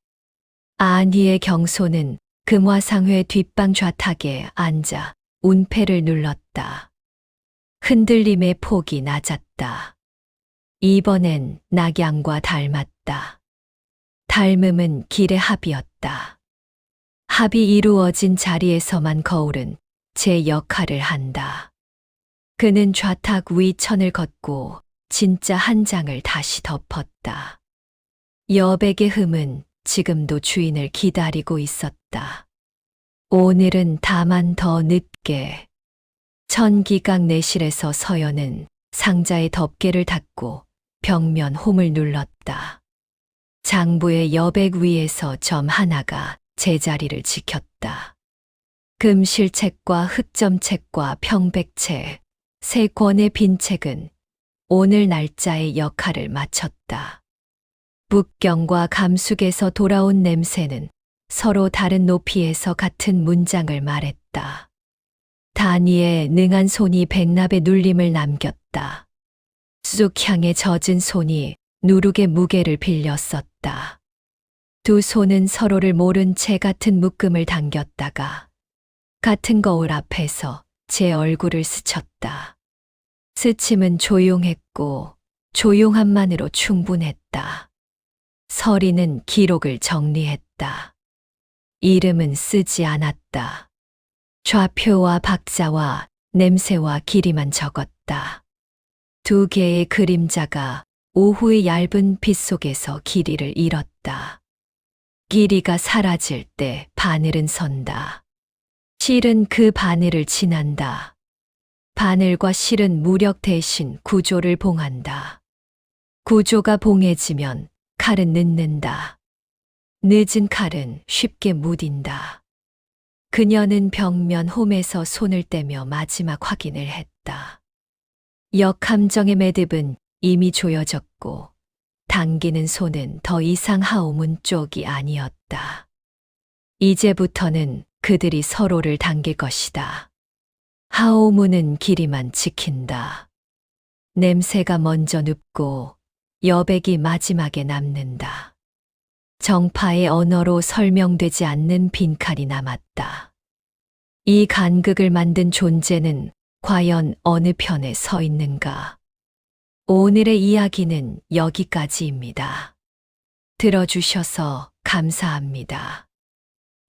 안희의 경소는 금화상회 뒷방 좌탁에 앉아 운패를 눌렀다. 흔들림의 폭이 낮았다. 이번엔 낙양과 닮았다. 닮음은 길의 합이었다. 합이 이루어진 자리에서만 거울은 제 역할을 한다. 그는 좌탁 위 천을 걷고 진짜 한 장을 다시 덮었다. 여백의 흠은 지금도 주인을 기다리고 있었다. 오늘은 다만 더 늦게. 천기각 내실에서 서연은 상자의 덮개를 닫고 벽면 홈을 눌렀다. 장부의 여백 위에서 점 하나가 제자리를 지켰다. 금실책과 흑점책과 평백책, 세 권의 빈 책은 오늘 날짜의 역할을 마쳤다. 북경과 감숙에서 돌아온 냄새는 서로 다른 높이에서 같은 문장을 말했다. 단위에 능한 손이 백납의 눌림을 남겼다. 쑥향에 젖은 손이 누룩의 무게를 빌렸었다. 두 손은 서로를 모른 채 같은 묶음을 당겼다가 같은 거울 앞에서 제 얼굴을 스쳤다. 스침은 조용했고 조용함만으로 충분했다. 서리는 기록을 정리했다. 이름은 쓰지 않았다. 좌표와 박자와 냄새와 길이만 적었다. 두 개의 그림자가 오후의 얇은 빛 속에서 길이를 잃었다. 길이가 사라질 때 바늘은 선다. 실은 그 바늘을 지난다. 바늘과 실은 무력 대신 구조를 봉한다. 구조가 봉해지면 칼은 늦는다. 늦은 칼은 쉽게 무딘다. 그녀는 벽면 홈에서 손을 떼며 마지막 확인을 했다. 역함정의 매듭은 이미 조여졌고 당기는 손은 더 이상 하오문 쪽이 아니었다. 이제부터는 그들이 서로를 당길 것이다. 하오문은 길이만 지킨다. 냄새가 먼저 눕고 여백이 마지막에 남는다. 정파의 언어로 설명되지 않는 빈칼이 남았다. 이 간극을 만든 존재는 과연 어느 편에 서 있는가? 오늘의 이야기는 여기까지입니다. 들어주셔서 감사합니다.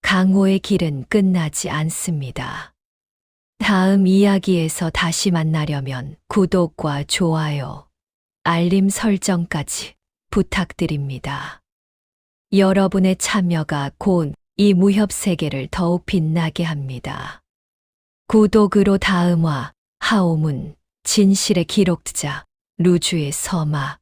강호의 길은 끝나지 않습니다. 다음 이야기에서 다시 만나려면 구독과 좋아요, 알림 설정까지 부탁드립니다. 여러분의 참여가 곧 이 무협 세계를 더욱 빛나게 합니다. 구독으로 다음화, 하오문, 진실의 기록자, 루주의 서마,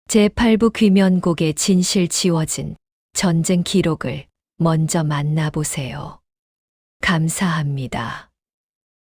제8부 귀면곡의 진실 지워진 전쟁 기록을 먼저 만나보세요. 감사합니다.